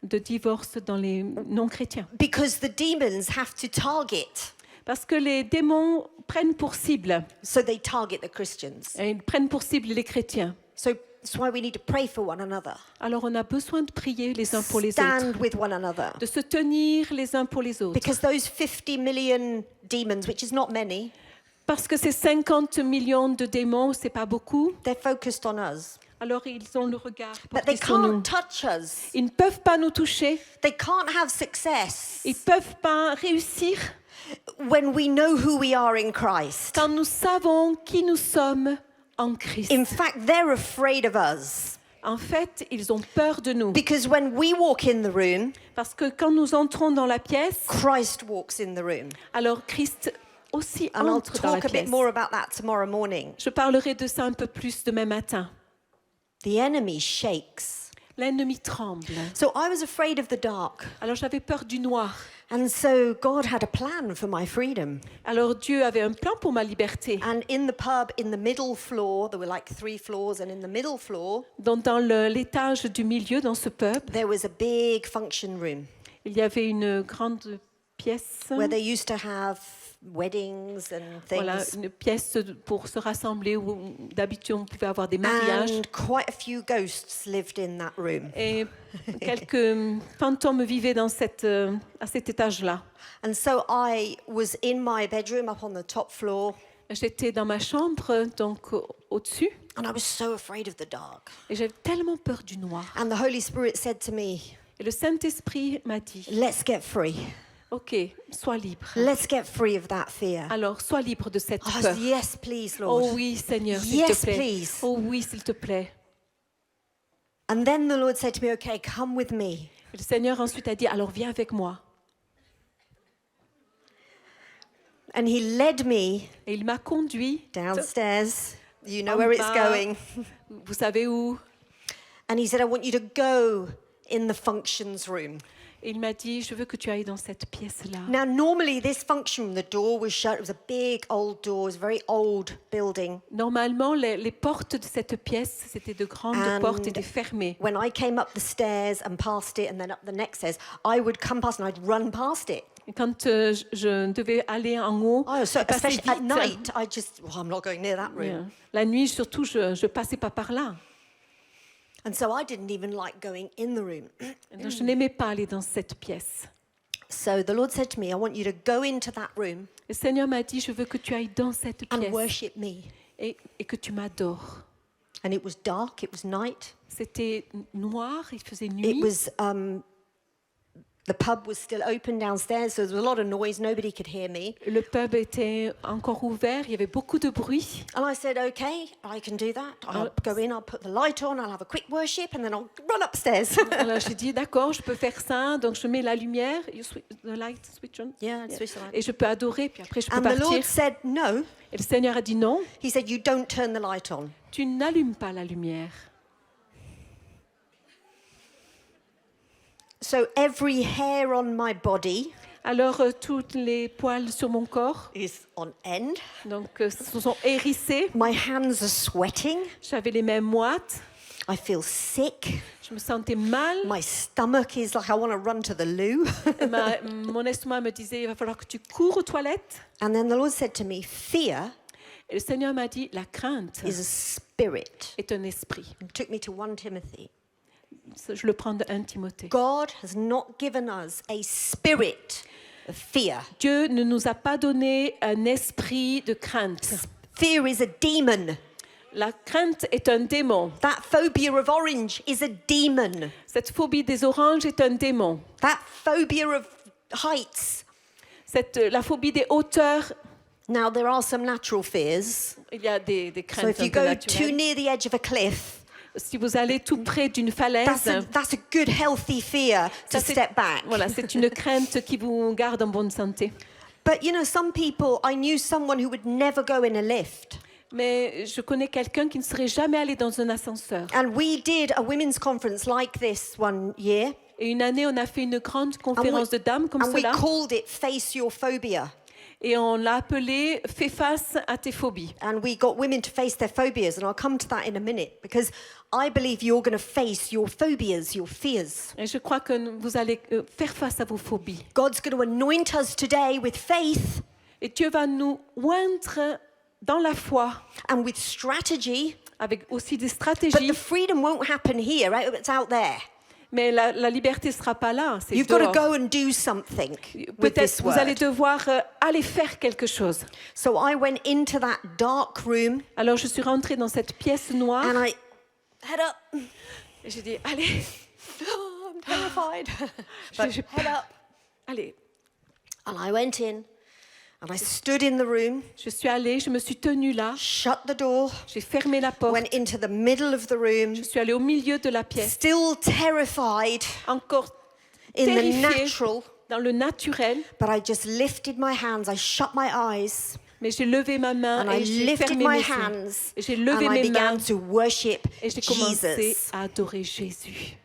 de divorces dans les non-chrétiens. Because the demons have to target, Parce que les démons prennent pour cible, so they target the Christians. et ils prennent pour cible les chrétiens. So that's why we need to pray for one another. Alors on a besoin de prier les uns pour les autres, Stand with one another. de se tenir les uns pour les autres. Because those 50 million demons, which is not many, Parce que ces 50 millions de démons, c'est pas beaucoup, they're focused on us. alors ils ont le regard But they porté sur nous. can't touch us. Ils ne peuvent pas nous toucher, They can't have success ils ne peuvent pas réussir when we know who we are in Christ. quand nous savons qui nous sommes en Christ. In fact, they're afraid of us. En fait, ils ont peur de nous. Because when we walk in the room, Parce que quand nous entrons dans la pièce, Christ walks in the room. alors Christ aussi And I'll entre dans la talk a bit pièce. more about that tomorrow morning. Je parlerai de ça un peu plus demain matin. The enemy shakes. L'ennemi tremble. So I was afraid of the dark. Alors j'avais peur du noir. And so God had a plan for my freedom. Alors Dieu avait un plan pour ma liberté. And in the pub, in the middle floor, there were like 3 floors, and in the middle floor, Donc dans l'étage du milieu, dans ce pub, there was a big function room il y avait une grande pièce. where they used to have weddings and Voilà, things. une pièce pour se rassembler où d'habitude on pouvait avoir des mariages. And quite a few ghosts lived in that room. Et quelques fantômes vivaient dans à cet étage-là. And so I was in my bedroom up on the top floor, J'étais dans ma chambre, donc au-dessus, and I was so afraid of the dark. et j'avais tellement peur du noir. And the Holy Spirit said to me, Et le Saint-Esprit m'a dit, let's get free. ok, sois libre. Let's get free of that fear. Alors, sois libre de cette I peur. said, yes, please, Oh Lord. oui, Seigneur, s'il Yes, te plaît. please. Oh oui, s'il te plaît. And then the Lord said to me, okay, come with me. Et le Seigneur ensuite a dit, alors viens avec moi. And he led me Et il m'a conduit, downstairs. You know En where it's bas. going. vous savez où? And he said, I want you to go in the functions room. Et il m'a dit, je veux que tu ailles dans cette pièce-là. Now, normally this function room, the door was shut. It was a big old door. It was a very old building. Normalement, les portes de cette pièce, c'était de grandes And portes étaient fermées. When I came up the stairs and past it and then up the next stairs, I would come past and I'd run past it. Et quand je devais aller en haut, Oh, so je passais especially at vite. night, I just, well, I'm not going near that room. Yeah. La nuit, surtout, je passais pas par là. And so I didn't even like going in the room. Donc, je n'aimais pas aller dans cette pièce. So the Lord said to me, I want you to go into that room Le Seigneur m'a dit, je veux que tu ailles dans cette and pièce worship me. et que tu m'adores. And it was dark, it was night. C'était noir, il faisait It nuit. was, the pub was still open downstairs, so there was a lot of noise, nobody could hear me. Le pub était encore ouvert, il y avait beaucoup de bruit. And I said, okay, I can do that. I'll go in, I'll put the light on, I'll have a quick worship, and then I'll run upstairs. Alors j'ai dit, d'accord, je peux faire ça, donc je mets la lumière, the light switch on. Yeah, switch the light. Et je peux adorer, puis après je peux And the Lord partir. said, no. Et le Seigneur a dit non, He said, you don't turn the light on. tu n'allumes pas la lumière. So every hair on my body Alors tous les poils sur mon corps, is on end. donc se sont hérissés. My hands are sweating. J'avais les mains moites, I feel sick. je me sentais mal. My stomach is like I want to run to the loo. Mon estomac me disait, il va falloir que tu cours aux toilettes. And then the Lord said to me, fear Et le Seigneur m'a dit, la crainte is a spirit. est un esprit. He took me to 1 Timothy. Je le prends de 1 Timothée. God has not given us a spirit of fear. Dieu ne nous a pas donné un esprit de crainte. Fear is a demon. La crainte est un démon. That phobia of orange is a demon. Cette phobie des oranges est un démon. That phobia of heights. La phobie des hauteurs, Now, there are some natural fears. il y a des So craintes if you un peu go too naturelles. near the edge of a cliff, Si vous allez tout près d'une falaise, that's a good, healthy fear to ça, c'est- step back. voilà, c'est une crainte qui vous garde en bonne santé. But you know, some people, I knew someone who would never go in a lift. Mais je connais quelqu'un qui ne serait jamais allé dans un ascenseur. And we did a women's conference like this one year. Et une année, on a fait une grande conférence de dames comme and we cela. called it Face Your Phobia. Et on l'a appelé « Fais face à tes phobies ». And we got women to face their phobias, and I'll come to that in a minute, because I believe you're going to face your phobias, your fears. Et je crois que vous allez faire face à vos phobies. God's going to anoint us today with faith Et Dieu va nous oindre dans la foi, and with strategy, avec aussi des but stratégies. the freedom won't happen here, right? It's out there. Mais la liberté ne sera pas là, c'est You've got to dehors. go and do something with Peut-être this vous allez word. devoir aller faire quelque chose. So I went into that dark room Alors je suis rentrée dans cette pièce noire and I head up. et j'ai dit, allez, Oh, I'm terrified. But j'ai head up. allez. And I went in and I stood in the room, Je suis allée, je me suis tenue là, shut the door, j'ai fermé la porte, went into the middle of the room, je suis allée au milieu de la pièce, still terrified encore in the terrifiée natural, dans le naturel, but I just lifted my hands, I shut my eyes, mais j'ai levé ma main and I et j'ai lifted fermé my mes yeux. hands, Et j'ai and levé I mes began mains to worship et j'ai commencé Jesus. à adorer Jésus.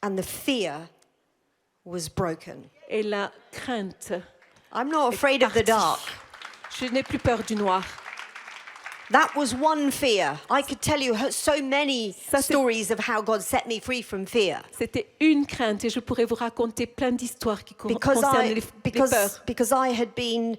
And the fear was broken. Et la crainte, I'm not afraid of the dark. je n'ai plus peur du noir. That was one fear. I could tell you so many Ça, c'est- stories of how God set me free from fear. C'était une crainte et je pourrais vous raconter plein d'histoires qui Because concernent I, les peurs. because I had been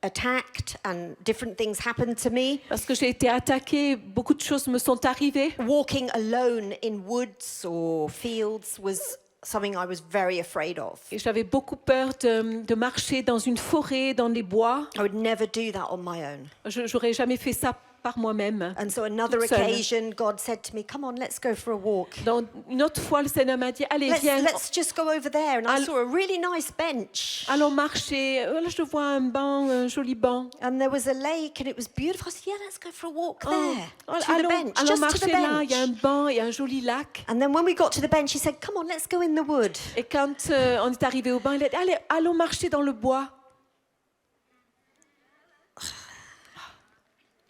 attacked and different things happened to me. Parce que j'ai été attaquée, beaucoup de choses me sont arrivées. Walking alone in woods or fields was something I was very afraid of. Et j'avais beaucoup peur de marcher dans une forêt, dans les bois. I would never do that on my own. J'aurais jamais fait ça par moi-même. And so another toute seule. occasion, God said to me, "Come on, let's go for a walk. Donc, une autre fois, le Seigneur m'a dit, allez, viens, Let's just go over there." And I Al- saw a really nice bench. allons marcher. Là, je vois un banc, un joli banc. And there was a lake and it was beautiful. I said, "Yeah, let's go for a walk Oh, there. To the allons bench, allons just to the marcher là, il y a un bench." banc, il y a un joli lac. And then when we got to the bench, he said, "Come on, let's go in the wood." Et quand on est arrivé au banc, il a dit, allez, allons marcher dans le bois.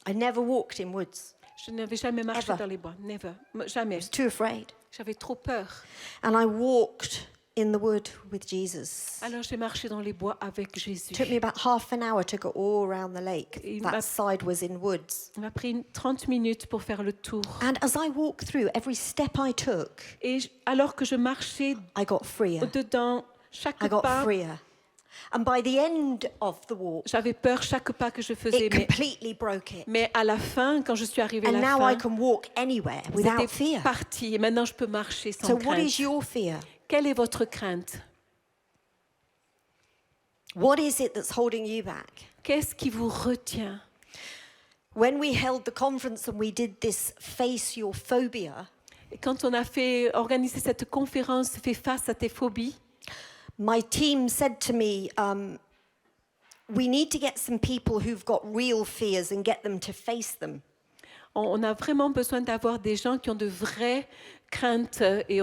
I never walked in woods. Je n'avais jamais marché Ever. dans les bois, never, jamais. I was too afraid. J'avais trop peur. And I walked in the wood with Jesus. Alors j'ai marché dans les bois avec Jésus. It took me about half an hour to go all around the lake. Il That m'a- side was in woods. Il m'a pris 30 minutes pour faire le tour. And as I walked through, every step I took, Et alors que je marchais I got freer. au-dedans, chaque I got pas, freer. And by the end of the walk, j'avais peur chaque pas que je faisais. it completely broke it. Mais à la fin, quand je suis arrivée à And la now I fin, can walk anywhere without c'était fear. parti. Et maintenant, je peux marcher sans So what crainte. is your fear? Quelle est votre crainte? What is it that's holding you back? Qu'est-ce qui vous retient? When we held the conference and we did this Face Your Phobia, Et quand on a organisé cette conférence, Fais face à tes phobies, my team said to me, we need to get some people who've got real fears and get them to face them. on a vraiment besoin d'avoir des gens qui ont de vraies craintes et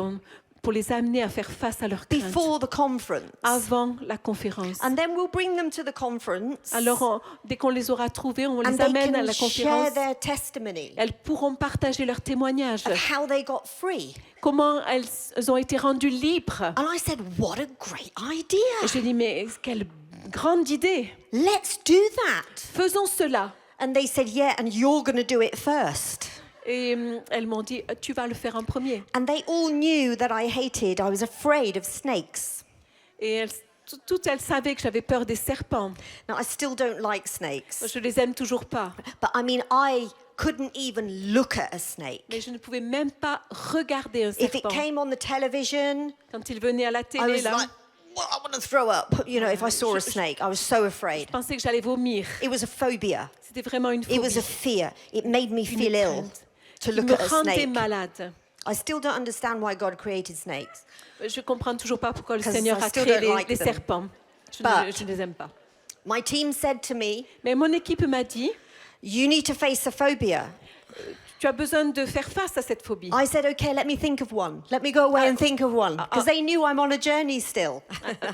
pour les amener à faire face à leurs craintes Before the conference. avant la conférence. And then we'll bring them to the conference Alors, dès qu'on les aura trouvés, on and les they amène à can la share conférence. their testimony Elles pourront partager leurs témoignages, of how they got free. comment elles ont été rendues libres. And I said, what a great Et idea. j'ai dit, mais quelle grande idée! Let's do that. Faisons cela. And they said, yeah, and you're going to do it first. Et elles m'ont dit, tu vas le faire en premier. And they all knew that I was afraid of snakes. Et toutes elles savaient que j'avais peur des serpents. Now, I still don't like snakes. Je les aime toujours pas. But I mean, I couldn't even look at a snake. Mais je ne pouvais même pas regarder un If it serpent. came on the television, Quand il venait à la I télé, was là, like, well, I want to throw up. You know, if I saw a snake, I was so afraid. je pensais que j'allais vomir. It was a phobia. C'était vraiment une It was phobie. a fear. It made me feel ill crainte to qui look me at a rendait snake. malade. I still don't understand why God created snakes. Je comprends toujours pas pourquoi le 'Cause Seigneur I a still créé don't like les them. serpents. But- Je ne les aime pas. My team said to me, Mais mon équipe m'a dit, you need to face a phobia. tu as besoin de faire face à cette phobie. I said, okay, let me think of one. Let me go away and think of one. Because they knew I'm on a journey still.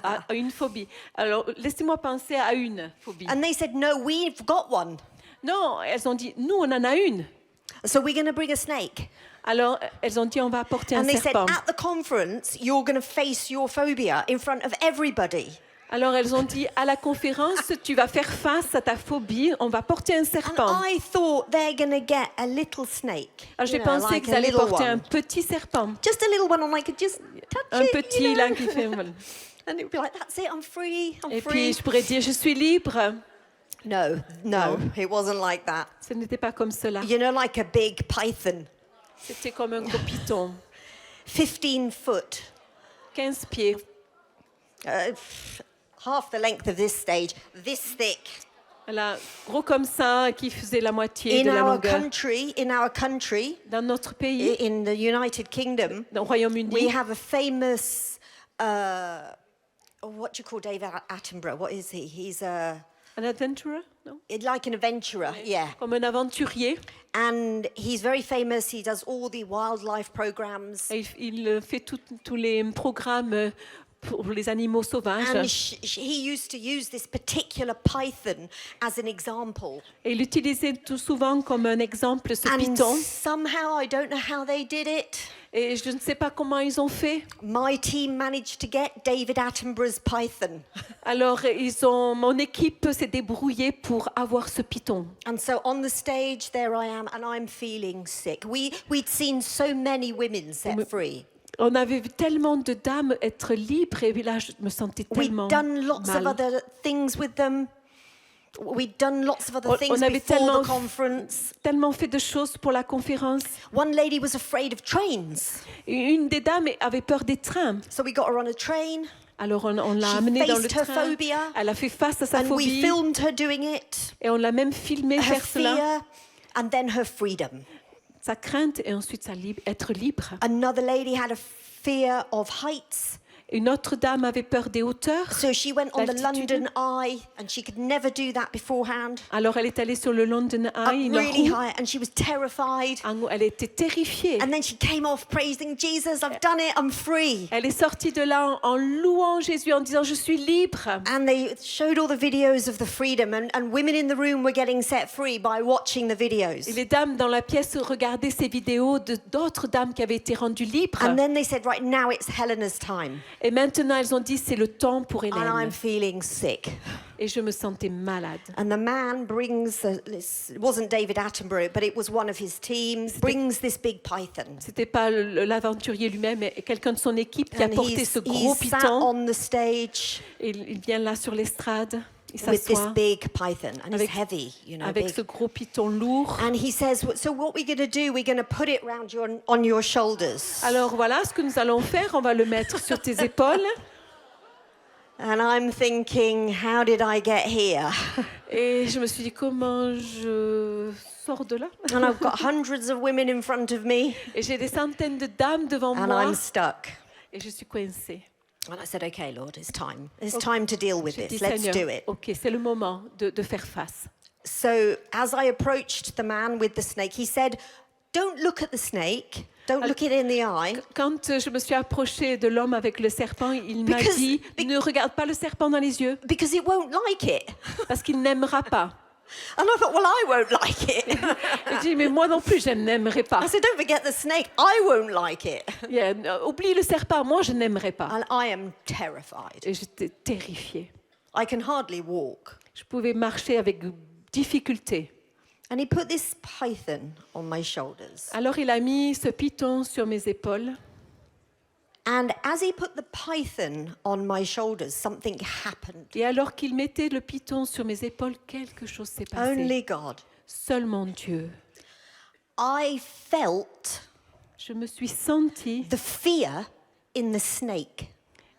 À une phobie. Alors, laissez-moi penser à une phobie. And they said, no, we've got one. Non, elles ont dit, nous, on en a une. So we're going to bring a snake. Alors, elles ont dit, on va apporter un And they said, serpent. at the conference, you're going to face your phobia in front of everybody. Alors elles ont dit à la conférence, tu vas faire face à ta phobie, on va porter un And serpent. I thought they're going to get a little snake. Alors j'ai You know, pensé like qu'ils a allaient little porter un one. petit serpent, Just a little one, and I could just touch un it, petit you know? là qui fait voilà. And it would be like, that's it, I'm free, I'm Et free. puis je pourrais dire, je suis libre. No, it wasn't like that. Ce n'était pas comme cela. You know, like a big python, C'était comme un gros python, 15 foot, 15 pieds, half the length of this stage, this thick. voilà, gros comme ça, qui faisait la moitié In de la our longueur. country, Dans notre pays, in the United Kingdom, dans le we Royaume-Uni, have a famous, what do you call David Attenborough? What is he? He's un adventurer, non? like an adventurer, yeah. Comme un aventurier. And he's very famous. He does all the wildlife programs. Et il fait tous les programmes pour les animaux And sauvages. he used to use this particular python as an example. Et il utilisait tout souvent comme un exemple ce And python. somehow, I don't know how they did it, Et je ne sais pas comment ils ont fait. my team managed to get David Attenborough's python. Alors, mon équipe s'est débrouillée pour avoir ce python. And so on the stage, there I am, and I'm feeling sick. We'd seen so many women set free. On avait vu tellement de dames être libres et là, je me sentais We'd tellement done lots of mal. other things with them. We'd done lots of other On things avait before the conference. tellement fait de choses pour la conférence. One lady was afraid of trains. Et une des dames avait peur des trains. So we got her on a train, Alors, on l'a She amenée dans le faced her train. phobia. Elle a fait face à sa and we phobie. filmed her doing it, Et on l'a même filmé her faire cela. fear, and then her freedom. Sa crainte et ensuite être libre. Another lady had a fear of heights. Une autre dame avait peur des hauteurs. So she went on the D'altitude. London Eye, and she could never do that beforehand. Alors elle est allée sur le London Up Eye, une really roue. high, and she was terrified. Elle était terrifiée. And then she came off praising Jesus, I've done it, I'm free. Elle est sortie de là en louant Jésus, en disant je suis libre. And they showed all the videos of the freedom, and women in the room were getting set free by watching the videos. Et les dames dans la pièce regardaient ces vidéos d'autres dames qui avaient été rendues libres. And then they said, right, now it's Helena's time. Et maintenant elles ont dit c'est le temps pour And I'm Hélène. feeling sick. Et je me sentais malade. And the man brings, it wasn't David Attenborough, but it was one of his team, brings this big python. C'était pas l'aventurier lui-même, mais quelqu'un de son équipe qui a And porté ce gros he's sat python. on the stage Et il vient là sur l'estrade, il with this s'assoit big python, and Avec- it's heavy, you know, avec big. ce gros python lourd. And he says, so what we're going to do, we're going to put it round on your shoulders. Alors voilà ce que nous allons faire, on va le mettre sur tes épaules. And I'm thinking, how did I get here? Et je me suis dit comment je sors de là. And I've got hundreds of women in front of me, Et j'ai des centaines de dames devant and moi I'm stuck. et je suis coincée. And I said, okay, Lord, it's time. It's time to deal with J'ai dit this. Let's do Seigneur, it. ok, c'est le moment de faire face. So as I approached the man with the snake, he said, don't look at the snake. Don't look it in the eye. Quand je me suis approchée de l'homme avec le serpent, il m'a Because- dit ne regarde pas le serpent dans les yeux Because it won't like it. parce qu'il n'aimera pas. And I thought, well, I won't like it. J'ai dit mais moi non plus je n'aimerais pas. I said, don't forget the snake. I won't like it. Yeah, oublie le serpent, moi je n'aimerais pas. And I am terrified. Et j'étais terrifiée. I can hardly walk. Je pouvais marcher avec difficulté. And he put this python on my shoulders. Alors il a mis ce python sur mes épaules. And as he put the python on my shoulders, something happened. Et alors qu'il mettait le python sur mes épaules, quelque chose s'est passé. Only God. Seulement Dieu. I felt Je me suis sentie, the fear in the snake.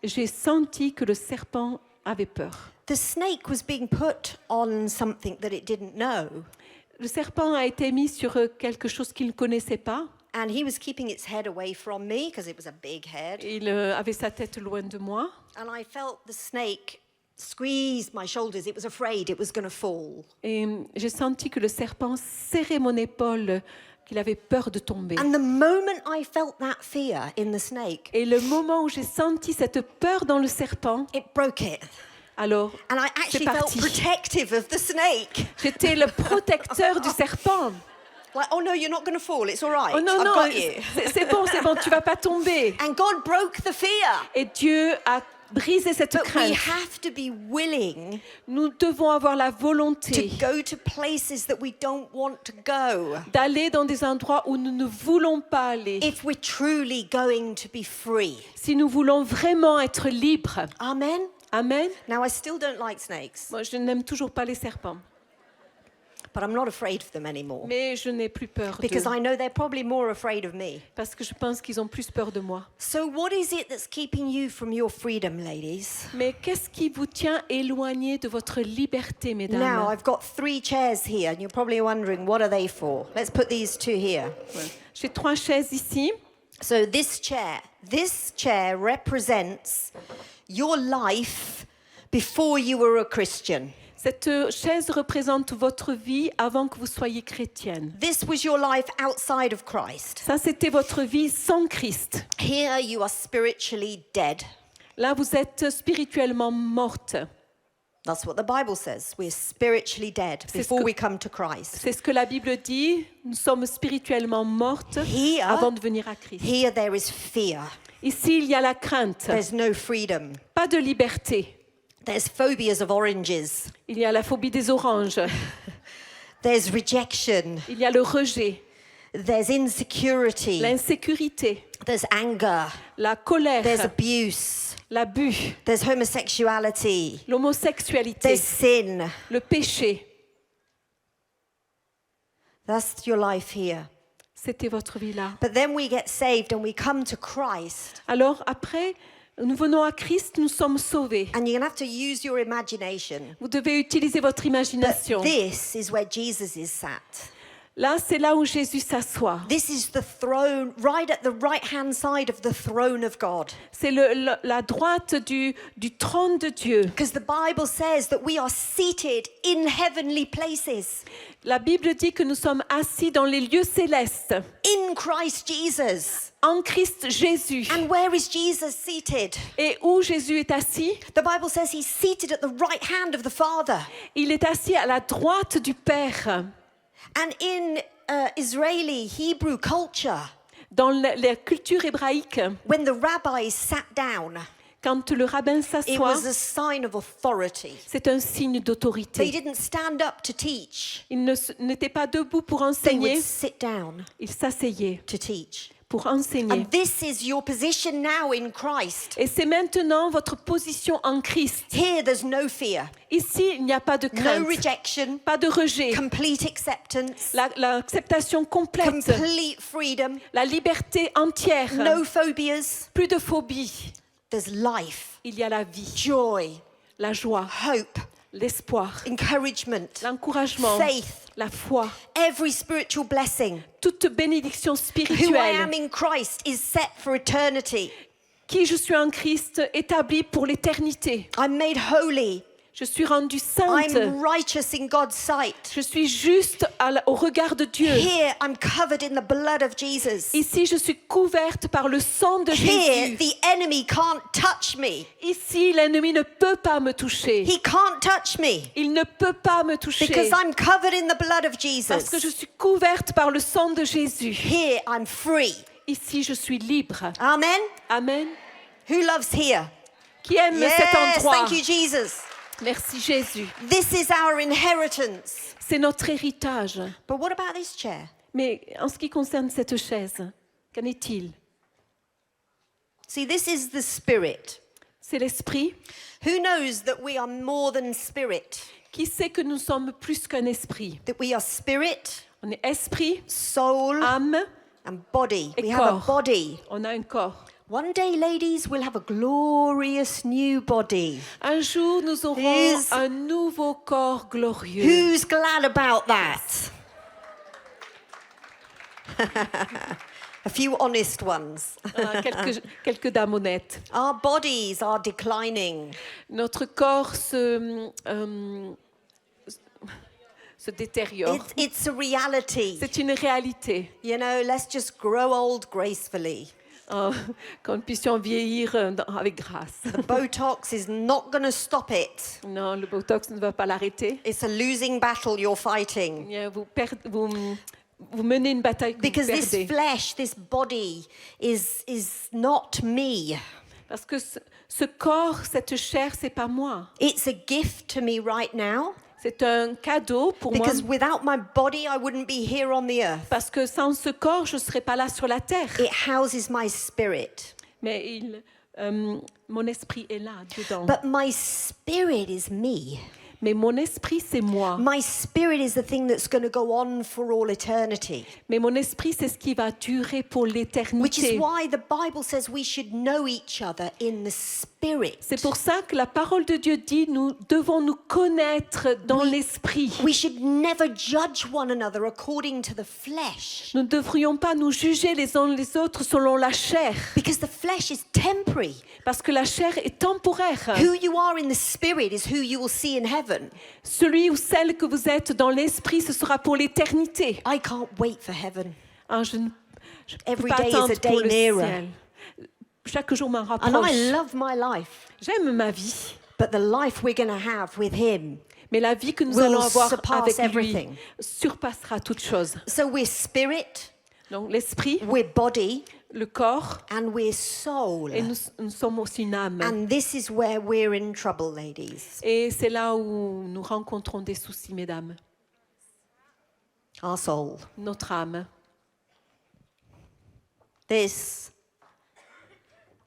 j'ai senti que le serpent avait peur. The snake was being put on something that it didn't know. Le serpent a été mis sur quelque chose qu'il ne connaissait pas. And he was keeping its head away from me because it was a big head. Il avait sa tête loin de moi. And I felt the snake squeeze my shoulders. It was afraid it was going to fall. Et j'ai senti que le serpent serrait mon épaule, qu'il avait peur de tomber. And the moment I felt that fear in the snake, Et le moment où j'ai senti cette peur dans le serpent, it broke it. alors And I c'est actually felt parti. protective of the snake. J'étais le protecteur du serpent. Like, oh no, you're not going to fall. It's all right. Oh non, I've non, got you. c'est bon, tu vas pas tomber. And God broke the fear. Et Dieu a briser cette But we crainte. have to be willing Nous devons avoir la to volonté go to places that we don't want to go d'aller dans des endroits où nous ne voulons pas aller. if we're truly going to be free. Si nous voulons vraiment être libres. Amen? Amen. Now, I still don't like snakes, Moi, je n'aime toujours pas les serpents, but I'm not afraid of them anymore mais je n'ai plus peur because d'eux I know they're probably more afraid of me. parce que je pense qu'ils ont plus peur de moi. So, what is it that's keeping you from your freedom, ladies? Mais qu'est-ce qui vous tient éloigné de votre liberté, mesdames? Now, I've got 3 chairs here, and you're probably wondering, what are they for? Let's put these 2 here. J'ai 3 chaises ici. So, this chair represents your life before you were a Christian. Cette chaise représente votre vie avant que vous soyez chrétienne. This was your life outside of Christ. Ça, c'était votre vie sans Christ. Here, you are spiritually dead. Là, vous êtes spirituellement morte. That's what the Bible says. We're spiritually dead C'est ce before que- we come to Christ. C'est ce que la Bible dit. Nous sommes spirituellement mortes Here- avant de venir à Christ. Here, there is fear. Ici, il y a la crainte. There's no freedom. Pas de liberté. There's phobias of oranges. Il y a la phobie des oranges. There's rejection. Il y a le rejet, There's insecurity. l'insécurité, There's anger. la There's colère, abuse. l'abus, There's homosexuality. l'homosexualité, There's sin. le péché. That's your life here. C'était votre vie là. But then we get saved and we come to Christ. Alors après, nous venons à Christ, nous sommes sauvés. And you're going to have to use your imagination. Vous devez utiliser votre But imagination. this is where Jesus is sat. Là, c'est là où Jésus s'assoit. This is the throne, right at the right-hand side of the throne of God. C'est la droite du trône de Dieu. Because the Bible says that we are seated in heavenly places. La Bible dit que nous sommes assis dans les lieux célestes, In Christ Jesus. en Christ Jésus. And where is Jesus seated? Et où Jésus est assis? The Bible says he's seated at the right hand of the Father. Il est assis à la droite du Père. And in Israeli Hebrew culture, Dans la culture hébraïque, when the rabbis sat down, quand le rabbin it s'assoit, was a sign of authority. c'est un signe They d'autorité. didn't stand up to teach. Il n'était pas debout pour They enseigner, would sit down il s'asseyait to teach. pour enseigner. And this is your position now in Christ. Et c'est maintenant votre position en Christ. Here, there's no fear, Ici, il n'y a pas de no crainte, rejection, pas de rejet, complete acceptance, l'acceptation complète, complete freedom, la liberté entière, no phobias. plus de phobie. There's life, Il y a la vie, joy, la joie, hope, l'espoir, encouragement, l'encouragement, faith, la foi, every spiritual blessing. toute bénédiction Who I spirituelle. am in Christ is set for eternity. Qui je suis en Christ, établi pour l'éternité. I'm made holy. Je suis rendue sainte. I'm righteous in God's sight. Je suis juste au regard de Dieu. Here, I'm covered in the blood of Jesus. Ici, je suis couverte par le sang de Here, Jésus. the enemy can't touch me. Ici, l'ennemi ne peut pas me toucher. He can't touch me Il ne peut pas me toucher. because I'm covered in the blood of Parce que je Jesus. suis couverte par le sang de Jésus. Here, I'm free. Ici, je suis libre. Amen. Amen. Who loves here? Qui aime cet Yes, endroit? thank you, Jesus. Merci Jésus. This is our inheritance. C'est notre héritage. But what about this chair? Mais en ce qui concerne cette chaise, qu'en est-il? See, this is the spirit. C'est l'esprit. Who knows that we are more than spirit? Qui sait que nous sommes plus qu'un esprit? That we are spirit, On est esprit, soul, âme and body. et We have a corps. body. On a un corps. One day, ladies, we'll have a glorious new body. Un jour, nous aurons Who's- un nouveau corps glorieux. Who's glad about that? A few honest ones. Ah, quelques dames honnêtes. Our bodies are declining. Notre corps se détériore. It's a reality. C'est une réalité. You know, let's just grow old gracefully. Que nous puissions vieillir avec grâce. The Botox is not going to stop it. Non, le Botox ne va pas l'arrêter. It's a losing battle you're fighting. Vous menez une bataille que Because vous this perdez. flesh, this body is not me. Parce que ce corps, cette chair, c'est pas moi. It's a gift to me right now. C'est un cadeau pour moi. Because without my body, I wouldn't be here on the earth. Parce que sans ce corps, je ne serais pas là sur la terre. It houses my spirit. Mais mon esprit est là, dedans. But my spirit is me. Mais mon esprit, c'est moi. My spirit is the thing that's going to go on for all eternity. Mais mon esprit, c'est ce qui va durer pour Which is l'éternité. why the Bible says we should know each other in the spirit. C'est pour ça que la parole de Dieu dit, nous devons nous connaître dans l'esprit. We should never judge one another according to the flesh. Nous ne devrions pas nous juger les uns les autres selon la chair. Because the flesh is temporary. Parce que la chair est temporaire. Who you are in the spirit is who you will see in heaven. Celui ou celle que vous êtes dans l'esprit, ce sera pour l'éternité. I can't wait for heaven. Ah, je ne peux Every pas day is a attendre pour day le nearer. ciel. Chaque jour m'en And rapproche. I love my life. J'aime ma vie. But the life we're going to have with him. Mais la vie que nous Will allons avoir surpass avec lui everything. surpassera toute chose. So we're spirit, Donc l'esprit, we're body, le corps, and we're soul. et nous sommes aussi une âme. And this is where we're in trouble, ladies. Et c'est là où nous rencontrons des soucis, mesdames. Our soul. Notre âme. This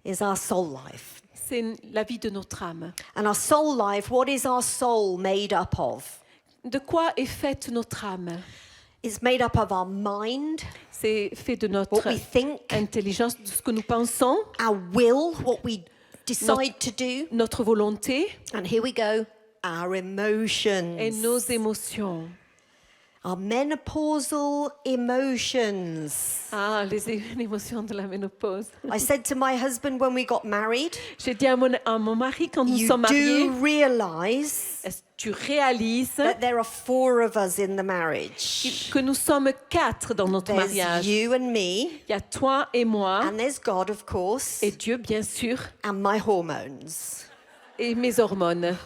is our soul life. C'est la vie de notre âme. And our soul life, what is our soul made up of? De quoi est faite notre âme? It's made up of our mind, C'est fait de what notre we think, intelligence, de ce que nous pensons, our will, what we decide to do, notre volonté and here we go, our et emotions. nos émotions. Our menopausal emotions. Ah, les émotions de la ménopause. I said to my husband when we got married, J'ai dit à mon mari quand nous you sommes mariés, do realize est-ce que tu réalises that there are 4 of us in the marriage. que nous sommes 4 dans notre There's mariage? you and me, Il y a toi et moi, and there's God, of course, et Dieu, bien sûr, and my hormones. et mes hormones.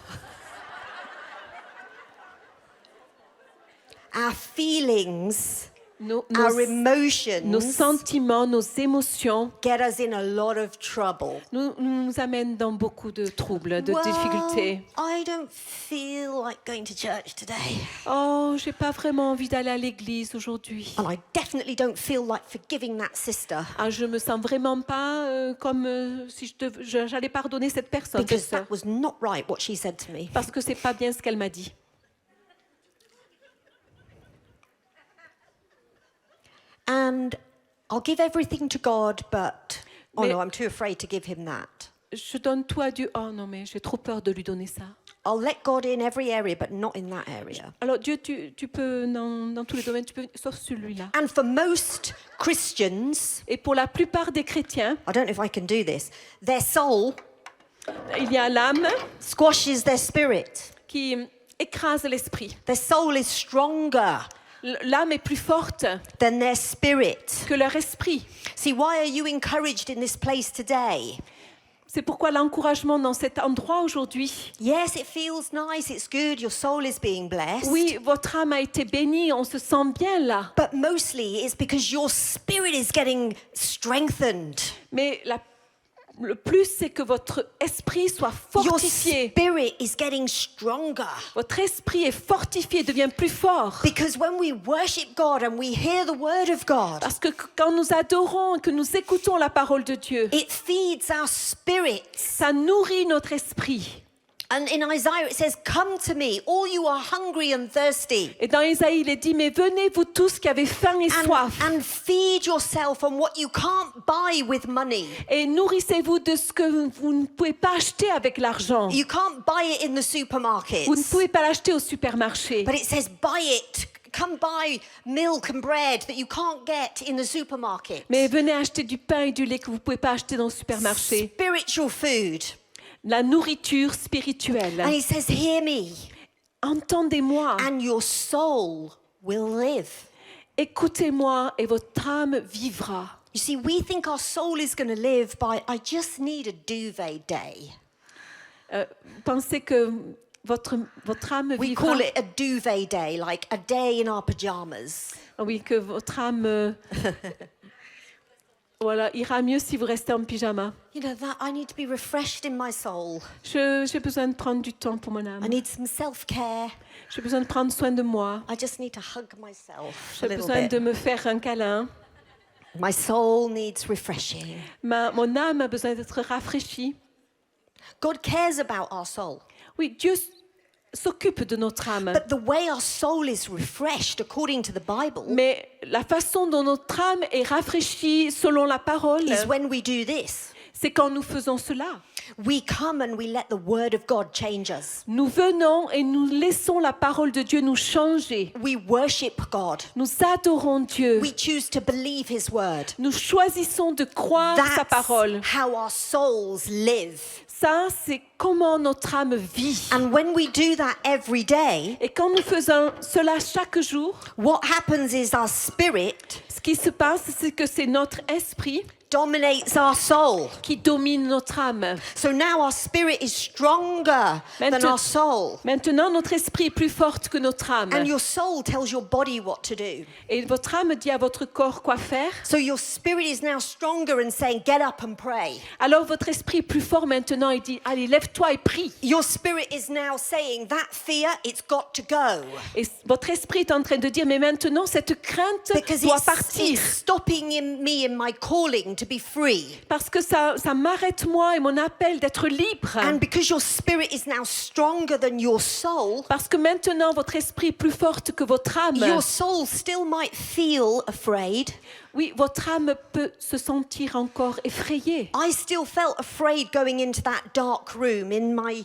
Our feelings, Nos our emotions sentiments, nos émotions get us in a lot of trouble. nous amènent dans beaucoup de troubles, de difficultés. I don't feel like going to church today. Oh, j'ai pas vraiment envie d'aller à l'église aujourd'hui. And I definitely don't feel like forgiving that sister Ah, je me sens vraiment pas comme si j'allais pardonner cette personne. because cette sœur. that was not right what she said to me. Parce que c'est pas bien ce qu'elle m'a dit. And I'll give everything to God, but oh Mais- no, I'm too afraid to give him that. Je donne tout à Dieu. Oh non, mais j'ai trop peur de lui donner ça. I'll let God in every area, but not in that area. Alors Dieu, tu peux dans tous les domaines, tu peux, sauf celui-là. And for most Christians, Et pour la plupart des chrétiens, I don't know if I can do this, their soul il y a l'âme squashes their spirit. qui écrase l'esprit. Their soul is stronger L'âme est plus forte than their spirit. que leur esprit. See, why are you encouraged in this place today? C'est pourquoi l'encouragement dans cet endroit aujourd'hui. Yes, it feels nice, it's good, your soul is being blessed. Oui, votre âme a été bénie, on se sent bien là. But mostly it's because your spirit is getting strengthened. Mais le plus, c'est que votre esprit soit Your fortifié. spirit is getting stronger. Votre esprit est fortifié, devient plus fort. Because when we worship God and we hear the word of God, Parce que quand nous adorons, que nous écoutons la parole de Dieu, it feeds our spirits. ça nourrit notre esprit. And in Isaiah it says, "Come to me, all you are hungry and thirsty, Et dans Isaïe, il est dit, mais venez vous tous qui avez faim et soif, and feed yourself on what you can't buy with money. et nourrissez-vous de ce que vous ne pouvez pas acheter avec l'argent. You can't buy it in the supermarkets. Vous ne pouvez pas l'acheter au supermarché. But it says, buy it. Come buy milk and bread that you can't get in the supermarket. Mais venez acheter du pain et du lait que vous ne pouvez pas acheter dans le supermarché. Spiritual food. La nourriture spirituelle. And he says, hear me, Entendez-moi, and your soul will live. écoutez-moi et votre âme vivra. You see, we think our soul is going to live by, I just need a duvet day. Pensez que votre âme We vivra. call it a duvet day, like a day in our pajamas. Oui, que votre âme Voilà, ira mieux si vous restez en pyjama. You know, that I need to be refreshed in my soul. J'ai besoin de prendre du temps pour mon âme. I need some self-care. J'ai besoin de prendre soin de moi. I just need to hug myself a J'ai little besoin bit. de me faire un câlin. My soul needs refreshing. Mon âme a besoin d'être rafraîchie. God cares about our soul. Oui, Dieu s'occupe de notre âme. But the way our soul is refreshed according to the Bible Mais la façon dont notre âme est rafraîchie selon la parole, is when we do this. c'est quand nous faisons cela. We come and we let the word of God change us. Nous venons et nous laissons la parole de Dieu nous changer. We worship God. Nous adorons Dieu. We choose to believe his word. Nous choisissons de croire sa That's parole. how our souls live. Ça, c'est comment notre âme vit. And when we do that every day, Et quand nous faisons cela chaque jour, what happens is our spirit ce qui se passe, c'est que c'est notre esprit dominates our soul. qui domine notre âme. So now our spirit is stronger than Maintenant- our soul. Maintenant, notre esprit est plus forte que notre âme. And your soul tells your body what to do. Et votre âme dit à votre corps quoi faire. So your spirit is now stronger and saying, get up and pray. Alors votre esprit est plus fort maintenant et dit, allez, lève-toi et prie. Your spirit is now saying, that fear, it's got to go. Et votre esprit est en train de dire, mais maintenant, cette crainte Because doit it's partir. stopping me in my calling to be free. Parce que ça m'arrête, moi, et mon appel d'être libre. And because your spirit is now stronger than your soul, Parce que maintenant, votre esprit est plus forte que votre âme. your soul still might feel afraid. Oui, votre âme peut se sentir encore effrayée. I still felt afraid going into that dark room in my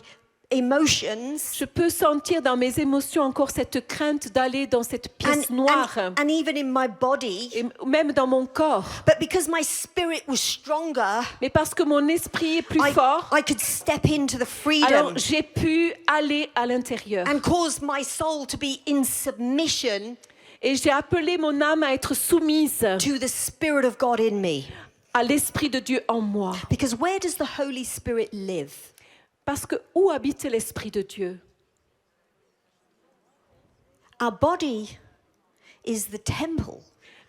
emotions. Je peux sentir dans mes émotions encore cette crainte d'aller dans cette pièce noire. And even in my body. Et même dans mon corps. But because my spirit was stronger, Mais parce que mon esprit est plus fort, I could step into the freedom alors j'ai pu aller à l'intérieur. and cause my soul to be in submission Et j'ai appelé mon âme à être soumise to the Spirit of God in me. à l'Esprit de Dieu en moi. Because where does the Holy Spirit live? Parce que où habite l'Esprit de Dieu? Our body is the temple,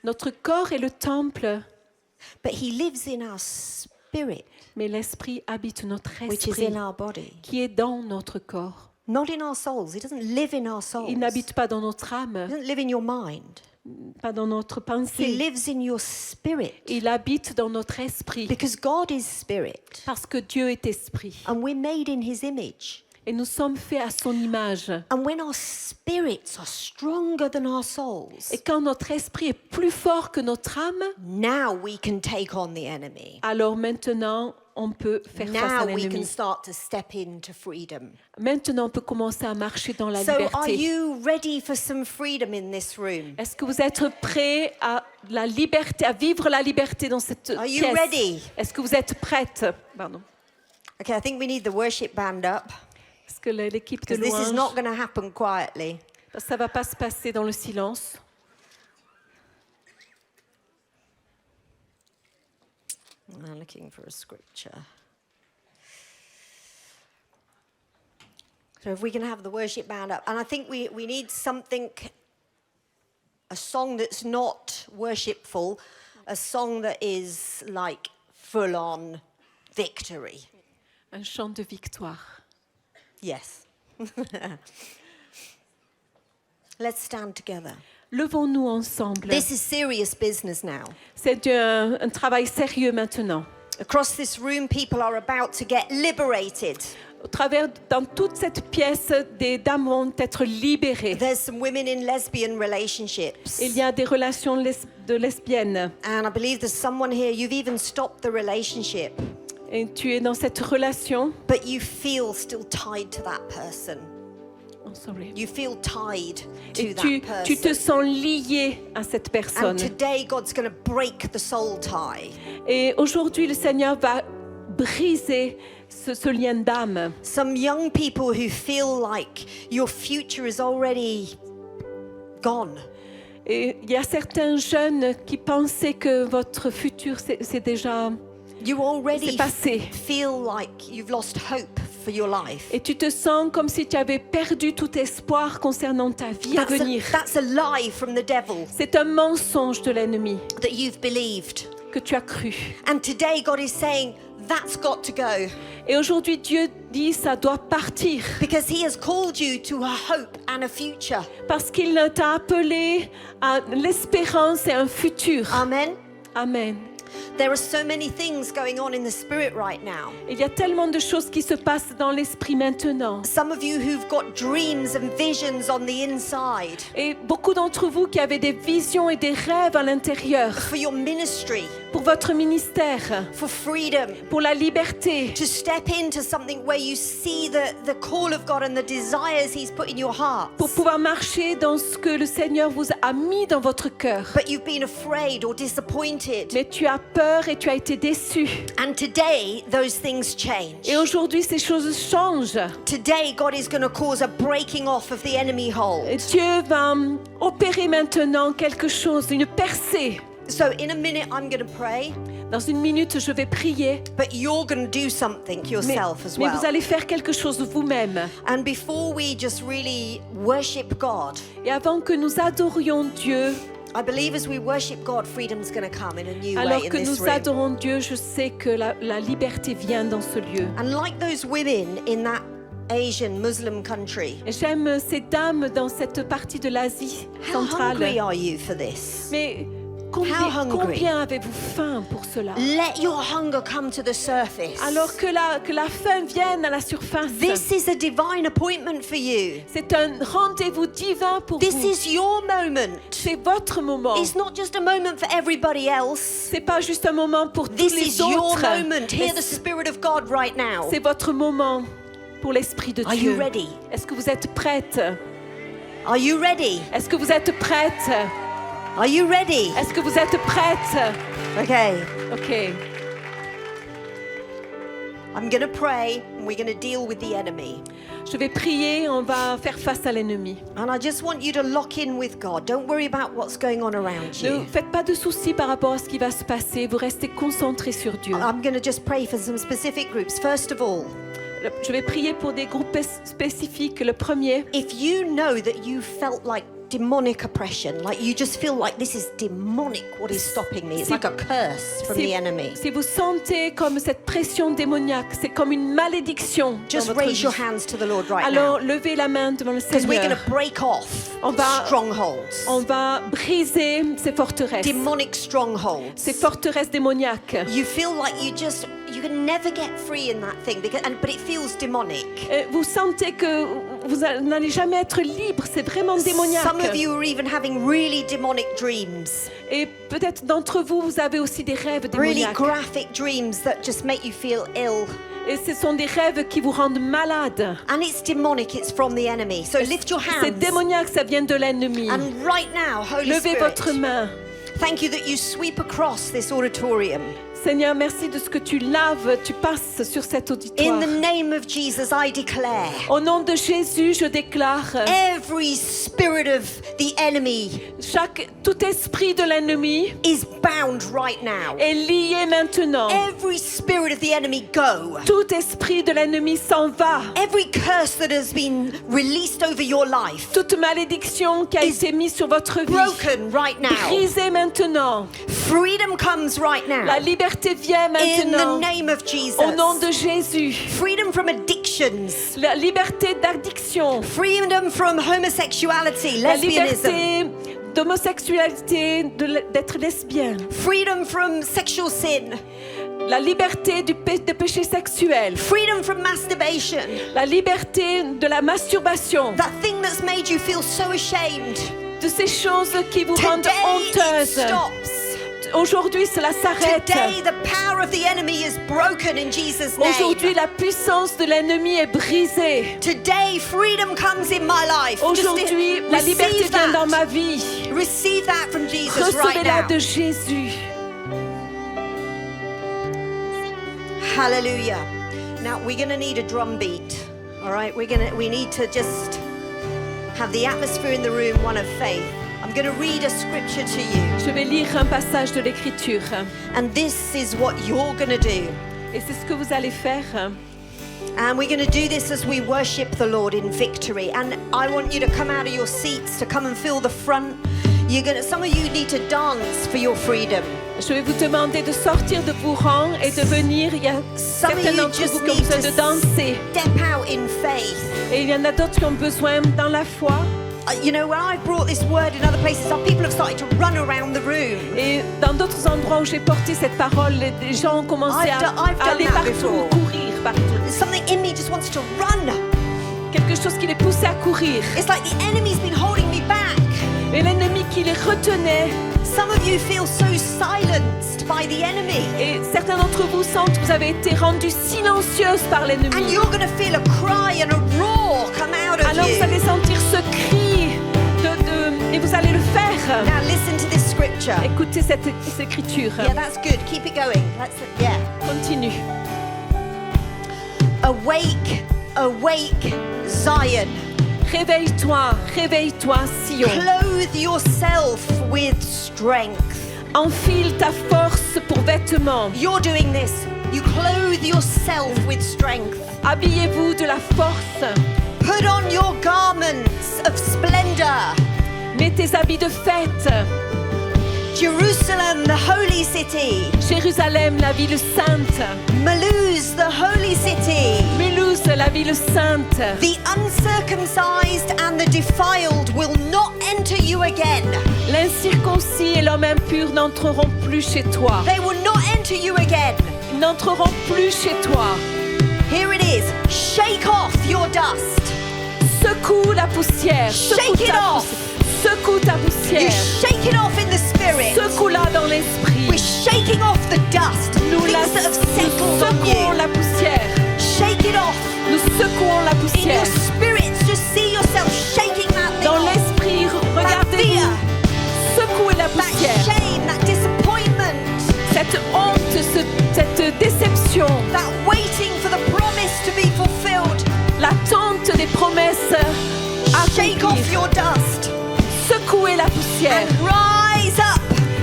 Notre corps est le temple, but He lives in our spirit, mais l'Esprit habite notre which is esprit, in our body. qui est dans notre corps. Not in our souls. He doesn't live in our souls. Il n'habite pas dans notre He âme, doesn't live in your mind. pas dans notre He pensée. lives in your spirit. Il habite dans notre esprit, Because God is spirit. parce que Dieu est esprit. And we're made in His image. Et nous sommes faits à son image. And when our spirits are stronger than our souls, Et quand notre esprit est plus fort que notre âme, now we can take on the enemy. alors maintenant, on peut faire face à Now we can l'ennemi. start to step into freedom. Maintenant, on peut commencer à marcher dans la So are liberté. you ready for some freedom in this room? Est-ce que vous êtes prêts à la liberté, à vivre la liberté dans cette Are you pièce? ready? Est-ce que vous êtes prêtes? Pardon. Okay, I think we need the worship band up Est-ce que l'équipe de because this is not louange, going to happen quietly. ça va pas se passer dans le silence. I'm looking for a scripture. So if we can have the worship band up. And I think we need something, a song that's not worshipful, a song that is like full on victory. Un chant de victoire. Yes. Let's stand together. Levons-nous ensemble. This is serious business now. C'est un travail sérieux maintenant. Across this room, people are about to get liberated. Au travers, dans toute cette pièce, des dames vont être libérées. There's some women in lesbian relationships. Il y a des relations de lesbiennes. And I believe there's someone here, you've even stopped the relationship, Et tu es dans cette relation. but you feel still tied to that person. Oh, sorry. You feel tied to Et that tu te person. sens lié à cette personne. And today, God's going to break the soul tie. Et aujourd'hui, le Seigneur va briser ce lien d'âme. Some young people who feel like your future is already gone. Et il y a certains jeunes qui pensaient que votre futur, c'est déjà... You already C'est passé. feel like you've lost hope for your life. Et tu te sens comme si tu avais perdu tout espoir concernant ta vie à venir. That's a lie from the devil C'est un mensonge de l'ennemi that you've believed. que que tu as cru. And today God is saying, that's got to go. Et aujourd'hui, Dieu dit, ça doit partir. Because He has called you to a hope and a future. Parce qu'il t'a appelé à l'espérance et un futur. Amen. Amen. There are so many things going on in the spirit right now. Il y a tellement de choses qui se passent dans l'esprit maintenant. Some of you who've got dreams and visions on the inside Et beaucoup d'entre vous qui avez des visions et des rêves à l'intérieur for your ministry, pour votre ministère, for freedom, pour la liberté, to step into something where you see the call of God and the desires He's put in your heart. pour pouvoir marcher dans ce que le Seigneur vous a mis dans votre cœur. But you've been afraid or disappointed. Mais tu as peur et tu as été déçu. And today, those things change. Et aujourd'hui, ces choses changent. Today, God is going to cause a breaking off of the enemy hold. Et Dieu va opérer maintenant quelque chose, une percée. So in a minute, I'm going to pray, Dans une minute, je vais prier. but you're going to do something yourself as Mais well. vous allez faire quelque chose vous-même. And before we just really worship God, Et avant que nous adorions Dieu, I believe as we worship God, freedom's going to come in a new alors way in que this nous room. adorons Dieu, je sais que la liberté vient dans ce lieu. And like those women in that Asian Muslim country, J'aime ces dames dans cette partie de l'Asie how hungry centrale. are you for this? Mais How hungry? combien avez-vous faim pour cela? Let your hunger come to the surface. Alors que la faim vienne à la surface. This is a divine appointment for you. C'est un rendez-vous divin pour This vous. is your moment. C'est votre moment. It's not just a moment for everybody else. C'est pas juste un moment pour tous This les is your autres. moment. Hear Mais the Spirit of God right now. c'est votre moment pour l'Esprit de Are Dieu. you ready? Est-ce que vous êtes prête? Are you ready? Est-ce que vous êtes prête? Are you ready? Est-ce que vous êtes prête? Okay. Ok. I'm going to pray and we're going to deal with the enemy. Je vais prier, on va faire face à l'ennemi. And I just want you to lock in with God. Don't worry about what's going on around Ne you. faites pas de soucis par rapport à ce qui va se passer. Vous restez concentrés sur Dieu. I'm going to just pray for some specific groups. First of all, Je vais prier pour des groupes spécifiques. Le premier, if you know that you felt like demonic oppression, like you just feel like this is demonic, what is stopping me? It's Si- like a curse from the enemy. si vous sentez comme cette pression démoniaque, c'est comme une malédiction dans Just votre raise vie. your hands to the Lord right Alors, now. levez la main devant le Because we're going Seigneur. to break off On va- strongholds. On va briser ces forteresses. Demonic strongholds. Ces forteresses démoniaques. You feel like you can never get free in that thing, but it feels demonic. Vous sentez que vous n'allez jamais être libre, c'est vraiment démoniaque. Some of you are even having really demonic dreams, Et peut-être d'entre vous, vous avez aussi des rêves really démoniaques. graphic dreams that just make you feel ill. Et ce sont des rêves qui vous rendent malade. And it's demonic, it's from the enemy. So lift your C'est hands. démoniaque, ça vient de l'ennemi. And right now, Holy Levez Spirit, votre main. thank you that you sweep across this auditorium. Seigneur, merci de ce que tu laves, tu passes sur cet In auditoire. the name of Jesus, I declare Au nom de Jésus, je déclare every spirit of the enemy tout esprit de l'ennemi is bound right now. est lié maintenant. Every spirit of the enemy go. Tout esprit de l'ennemi s'en va. Every curse that has been released over your life, Toute malédiction qui a Is été mise sur votre vie, broken right now. brisée maintenant. Freedom comes right now. La liberté vient In the maintenant. name of Jesus. Au nom de Jésus. Freedom from addictions. La liberté d'addiction. Freedom from homosexuality, La lesbianism. liberté d'homosexualité, d'être lesbien. Freedom from sexual sin. La liberté de péché sexuel. Freedom from masturbation. La liberté de la masturbation. That thing that's made you feel so ashamed. De ces choses qui vous rendent Today it honteuses. stops. Aujourd'hui, cela s'arrête. Today the power of the enemy is broken in Jesus' name. Aujourd'hui, la puissance de l'ennemi est brisée. Today freedom comes in my life. Aujourd'hui, la liberté receive vient dans that. ma vie. Receive that from Jesus right Recevez-la now. de Jésus. Hallelujah. Now we're going to need a drum beat. All right, we need to just have the atmosphere in the room one of faith. I'm going to read a scripture to you, Je vais lire un passage de l'Écriture. and this is what you're going to do. Et c'est ce que vous allez faire. And we're going to do this as we worship the Lord in victory. And I want you to come out of your seats, to come and fill the front. Some of you need to dance for your freedom. Je vais vous demander de sortir de vos rangs et de venir. Il y a Some of certains you d'entre just vous qui ont need besoin de danser. to step out in faith. Et il y en a d'autres qui ont besoin dans la foi. You know, when I've brought this word in other places, some people have started to run around the room. Et dans d'autres endroits où j'ai porté cette parole, les gens ont commencé I've done à aller that partout, before. courir partout. Something in me just wants to run. Quelque chose qui les poussait à courir. It's like the enemy's been holding me back. Et l'ennemi qui les retenait. Some of you feel so silenced by the enemy. Et certains d'entre vous sentent que vous avez été rendus silencieuses par And l'ennemi. you're going to feel a cry and a roar come out of Alors vous you. allez sentir ce cri et vous allez le faire. Now listen to this scripture. Écoutez cette écriture. Yeah, that's good. Keep it going. Yeah. Continue. Awake, awake, Zion. Réveille-toi, réveille-toi, Sion. Clothe yourself with strength. Enfile ta force pour vêtement. You're doing this. You clothe yourself with strength. Habillez-vous de la force. Put on your garments of splendor. Mets tes habits de fête. Jerusalem, the holy city. Jérusalem, la ville sainte. Mulhouse, the holy city. Mulhouse, la ville sainte. The uncircumcised and the defiled will not enter you again. L'incirconcis et l'homme impur n'entreront plus chez toi. They will not enter you again. Ils n'entreront plus chez toi. Here it is. Shake off your dust. Secoue la poussière. Shake it off. Secoue ta You poussière. shake it off in the spirit. Secoue-la dans l'esprit. We're shaking off the dust. Nous Things that have settled on secouons you. la poussière. Shake it off. Nous secouons la In your poussière. spirits, just see yourself shaking that thing Dans off. l'esprit, That regardez-vous. fear, Secouez la that poussière. shame, that disappointment, Cette honte, cette déception, that waiting for the promise to be fulfilled. l'attente des promesses à Shake off accomplir. your dust Secouez la poussière. and rise up.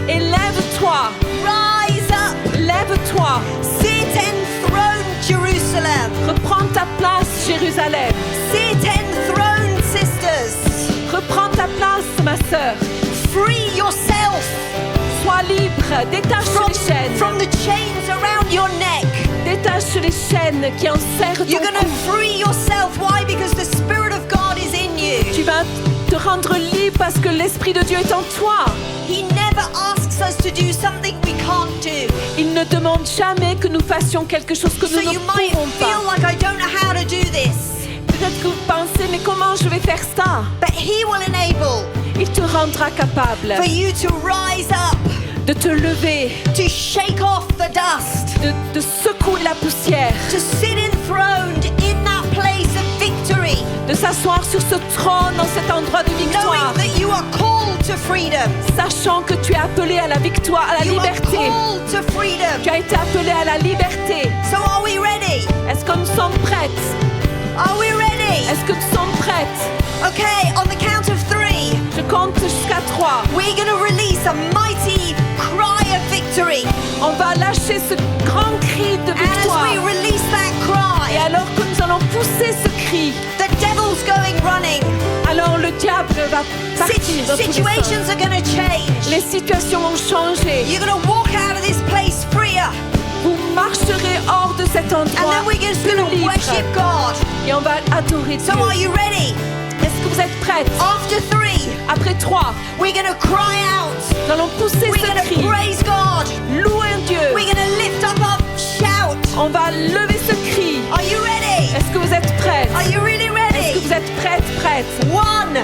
Et lève-toi. Rise up. Lève-toi. Sit enthroned, Jerusalem. Reprends ta place, Jérusalem. Sit enthroned, sisters. Reprends ta place, ma sœur. Free yourself Sois libre. Détache les chaînes. from the chains around your neck. Détache les chaînes qui enserrent ton You're going cou. to free yourself. Why? Because the Spirit of God is in you. Tu vas te rendre libre parce que l'Esprit de Dieu est en toi. He never asks us to do something we can't do. Il ne demande jamais que nous fassions quelque chose que So nous ne you might pouvons feel pas. like I don't know how to do this. Peut-être que vous pensez, mais comment je vais faire ça? But He will enable Il te rendra capable for you to rise up, de te lever, to shake off the dust, de secouer la poussière, to sit enthroned in that place of victory, de s'asseoir sur ce trône dans cet endroit de victoire, knowing that you are called to freedom. sachant que tu es appelé à la victoire, à la You are liberté. called to freedom. Tu as été appelé à la liberté. So are we ready? Est-ce que nous sommes prêtes? Are we ready? Est-ce que nous sommes prêtes? Okay, on the count of 3, Je compte jusqu'à 3. we're going to release a mighty cry of victory. On va lâcher ce grand cri de And as victoire. we release that Et cry, alors que nous allons pousser ce cri, the devil's going running. alors le diable va partir. dans tous les sens. Situations are going to change. Les situations vont changer. You're going to walk out of this place freer. Vous marcherez hors de cet And endroit then we're just plus going to libre. worship God. Et on va adorer Dieu. So are you ready? Est-ce que vous êtes prêtes? After 3, Après 3, we're going to cry out. nous allons pousser We're ce going to cri. praise God. Louer Dieu. We're going to lift up our shout. On va lever ce cri. Are you ready? Est-ce que vous êtes prêtes? Are you really Est-ce que ready? vous êtes prêtes? 1, 1,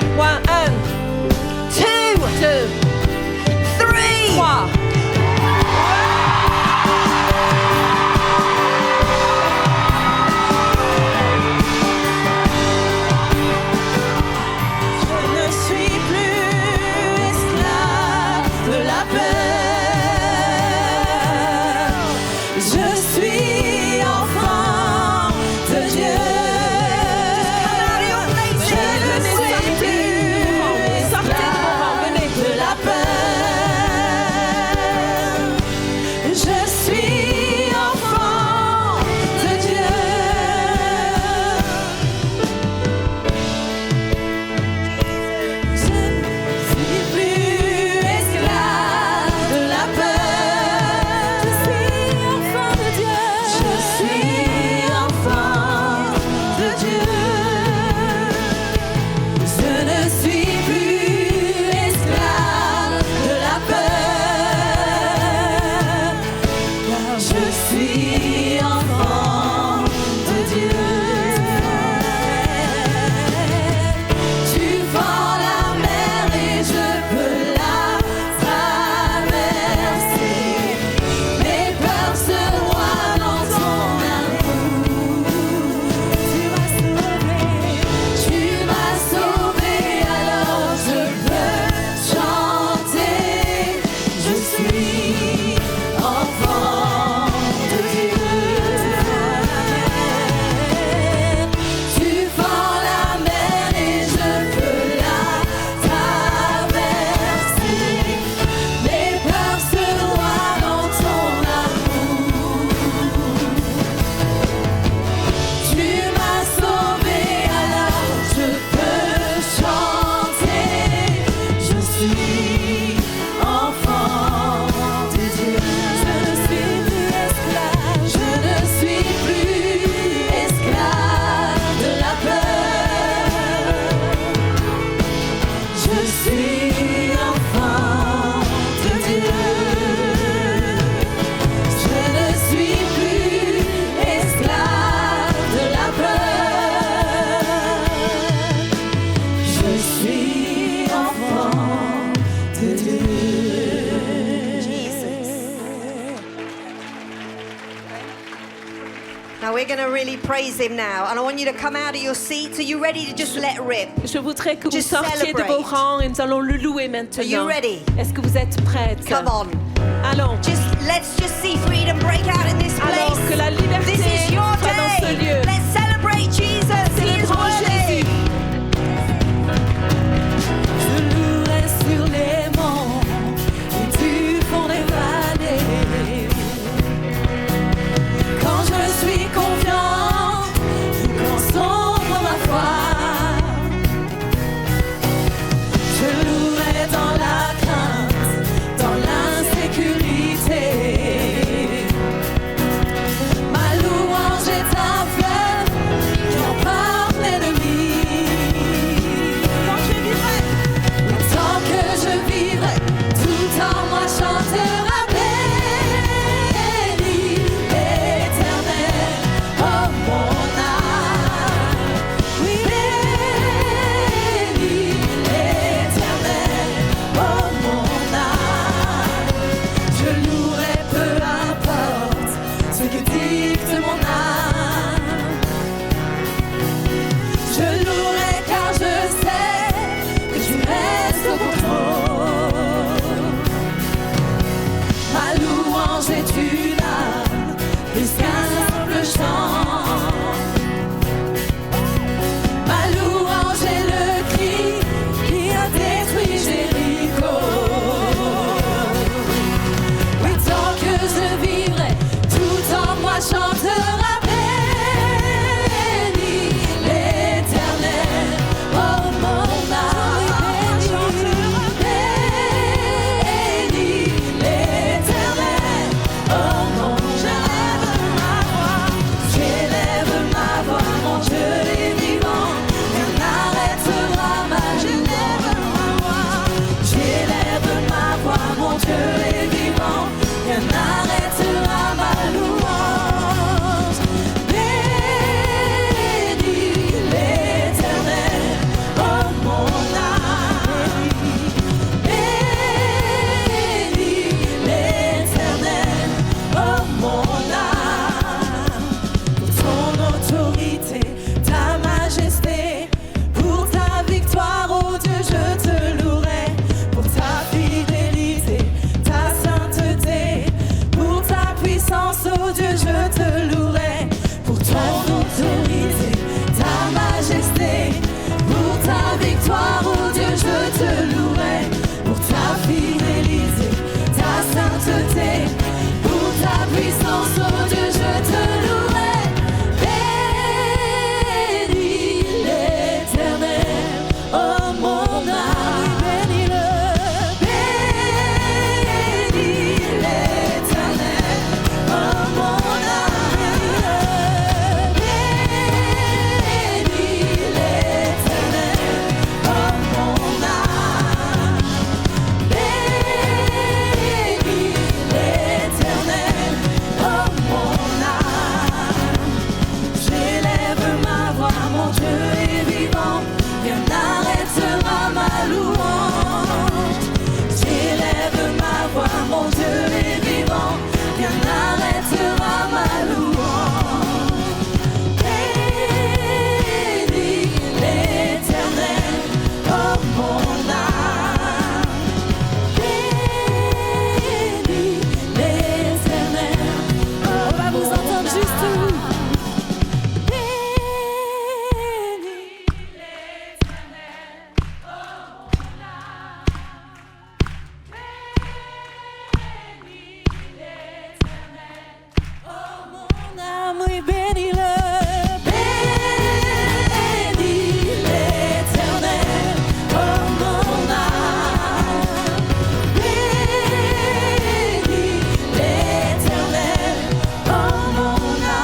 2, 2, 3. 3. Je ne suis plus esclave de la peur. Je suis enfant de Dieu. Je ne suis plus esclave de la peur. we're going to really praise him now. And I want you to come out of your seats. Are you ready to just let rip? Je voudrais que vous Just sortiez de vos celebrate. rangs et nous allons le louer maintenant. Are you ready? Est-ce que vous êtes prêtes? Come on. Allons. Let's just see freedom break out in this Alors place. que la liberté This is your soit dans ce day. lieu. Let's celebrate Jesus. He is Célébrons worthy. Jésus. Je louerai sur les monts et du fond des vallées. Quand je suis confiant, quand sombre ma foi, je louerai dans la crainte, dans l'insécurité. Ma louange est un fleuve qui emporte l'ennemi. Tant que je vivrai, tout en moi chantera béni l'Éternel, oh mon âme. Oui, béni l'Éternel, oh mon âme. Je louerai peu importe ce que dicte mon âme. Je louerai car je sais que tu restes au contrôle. Ma louange est une âme plus qu'un simple chant. Ma louange est le cri qui a détruit Jéricho. Oui, tant que je vivrai, tout en moi chantera béni l'Éternel, oh mon âme. Béni l'Éternel, oh mon âme. J'élève ma voix, mon Dieu est vivant, rien n'arrêtera ma louange. J'élève ma voix, mon Dieu est vivant, rien n'arrêtera ma louange. Béni l'Éternel, oh mon âme. Béni l'Éternel, oh mon âme. Pour ton autorité, ta majesté, pour ta victoire, oh Dieu, je te louerai. Pour ta fidélité, ta sainteté, pour ta puissance, oh Dieu, je te louerai. Pour ton autorité, ta majesté, pour ta victoire, oh Dieu, je te louerai. Pour ta fidélité, ta sainteté, pour ta puissance, oh Dieu, je te louerai. Bénis l'Éternel, oh mon âme, bénis-le. Bénis l'Éternel, oh mon âme, bénis l'Éternel, oh mon âme. Bénis l'Éternel, oh mon âme. J'élève ma voix, mon Dieu est vivant, rien n'arrêtera ma louange. J'élève ma voix, mon Dieu est vivant, rien n'arrêtera ma louange. Bénis l'Éternel, oh mon âme. Bénis l'Éternel, oh on va vous entendre juste vous. Bénis l'Éternel, oh mon âme. Bénis l'Éternel, oh mon âme, oui, bénis-le. Bénis l'Éternel, oh mon âme. Bénis l'Éternel, oh mon âme.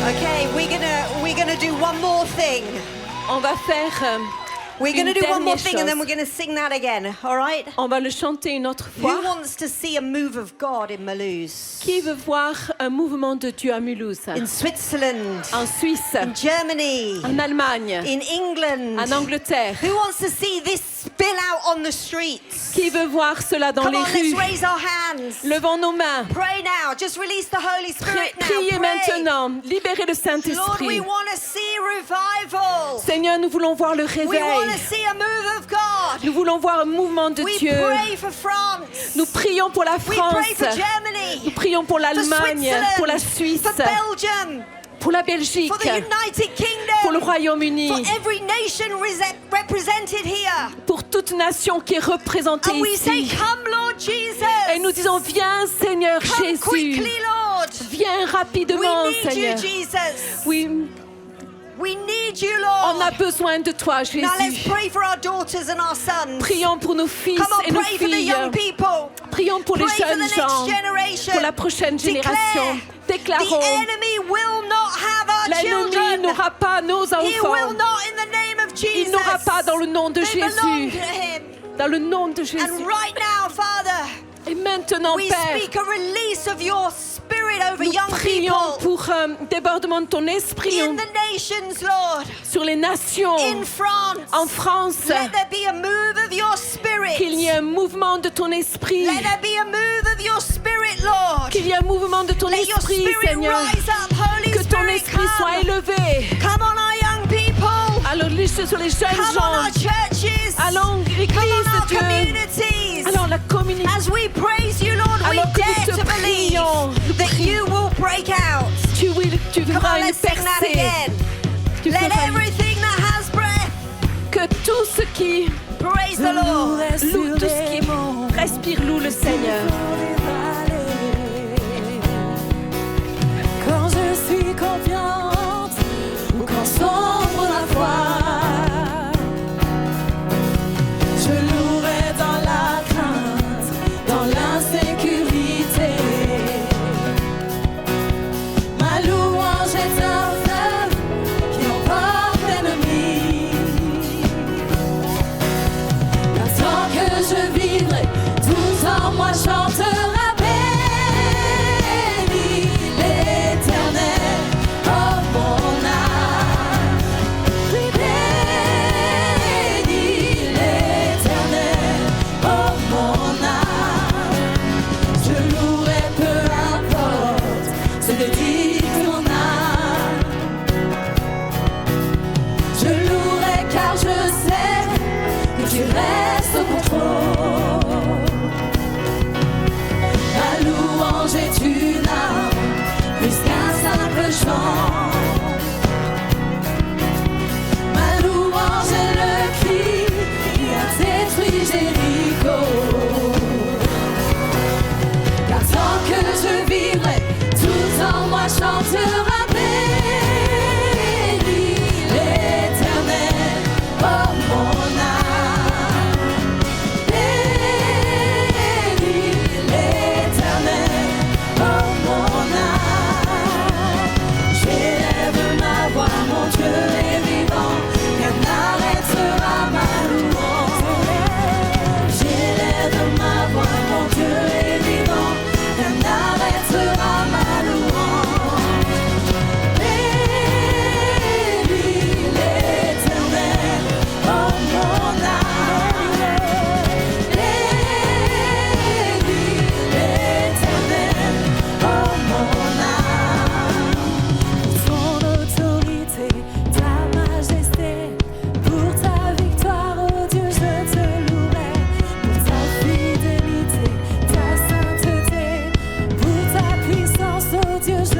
Okay, we're gonna do one more thing. On va faire We're going to une do one more dernière thing and then chose. we're going to sing that again, all right? On va le chanter une autre Who fois. wants to see a move of God in Mulhouse? Qui veut voir un mouvement de Dieu à Mulhouse? In Switzerland, En Suisse, in Germany, en Allemagne, in England. en Angleterre. Who wants to see this spill out on the streets? Qui veut voir cela dans Come les on, rues? let's raise our hands. Levons nos mains. Pray now. Just release the Holy Spirit now. Priez Pray. maintenant. Libérez le Lord, we Saint-Esprit. want to see revival. Seigneur, nous voulons voir le We want réveil. to see a move of God. Nous voulons voir un mouvement de We Dieu. pray for France. Nous prions pour la We pray France. for Nous Germany. prions pour For l'Allemagne, Switzerland. pour la Suisse, For Belgium. pour la Belgique, For the United pour le Kingdom. Royaume-Uni, For every nation represented here. pour toute nation qui est représentée And we say, ici. come Lord Jesus. Et nous disons, viens Seigneur Come Jésus. quickly, Lord. Viens We rapidement need you, Seigneur. Jesus. Oui, We need you, on a Lord. besoin de toi Now let's Jésus. pray for our daughters and our sons. Prions pour nos fils Come on, et nos pray for the filles. young people. Prions pour les Pray for the jeunes next gens, generation. pour la prochaine Declare, génération. the Déclarons, enemy will not have our l'ennemi children. n'aura pas nos He will enfants. not in the name of Jesus. Il n'aura pas dans le nom de They belong Jésus. to him. Dans le nom de And Jésus. right now, Father, Et maintenant, we Père, speak a release of your spirit over nous young prions people pour un débordement de ton esprit in the nations, Lord. sur les nations, In France, en France, let there be a move of your spirit. qu'il y ait un mouvement de ton esprit, Let there be a move of your spirit, Lord. qu'il y ait un mouvement de ton Let your esprit, spirit Seigneur, rise up, Holy que ton Spirit, esprit soit come. élevé. Come on, our young people. Alors, sur les jeunes Come on, our gens, churches. allons, Come Église on, our de Dieu, communities. alors la communauté, As we praise you, Lord, we Alors que nous dare te to believe prions, nous that prions. you will break out. tu Come verras on, une let's sing that percée, again. tu Let feras everything that has breath que tout ce qui praise the Lord. loue, tout ce qui respire loue le Seigneur. Quand je suis confiante ou quand sombre la foi, je louerai dans la crainte, dans l'insécurité. Ma louange est un fleuve qui emporte l'ennemi. Tant que je vivrai, tout en moi chantera. Tu restes au contrôle. Ma louange est une arme plus qu'un simple chant. Ma louange est le cri qui a détruit Jéricho. Car tant que je vivrai, tout en moi chantera. Dieu,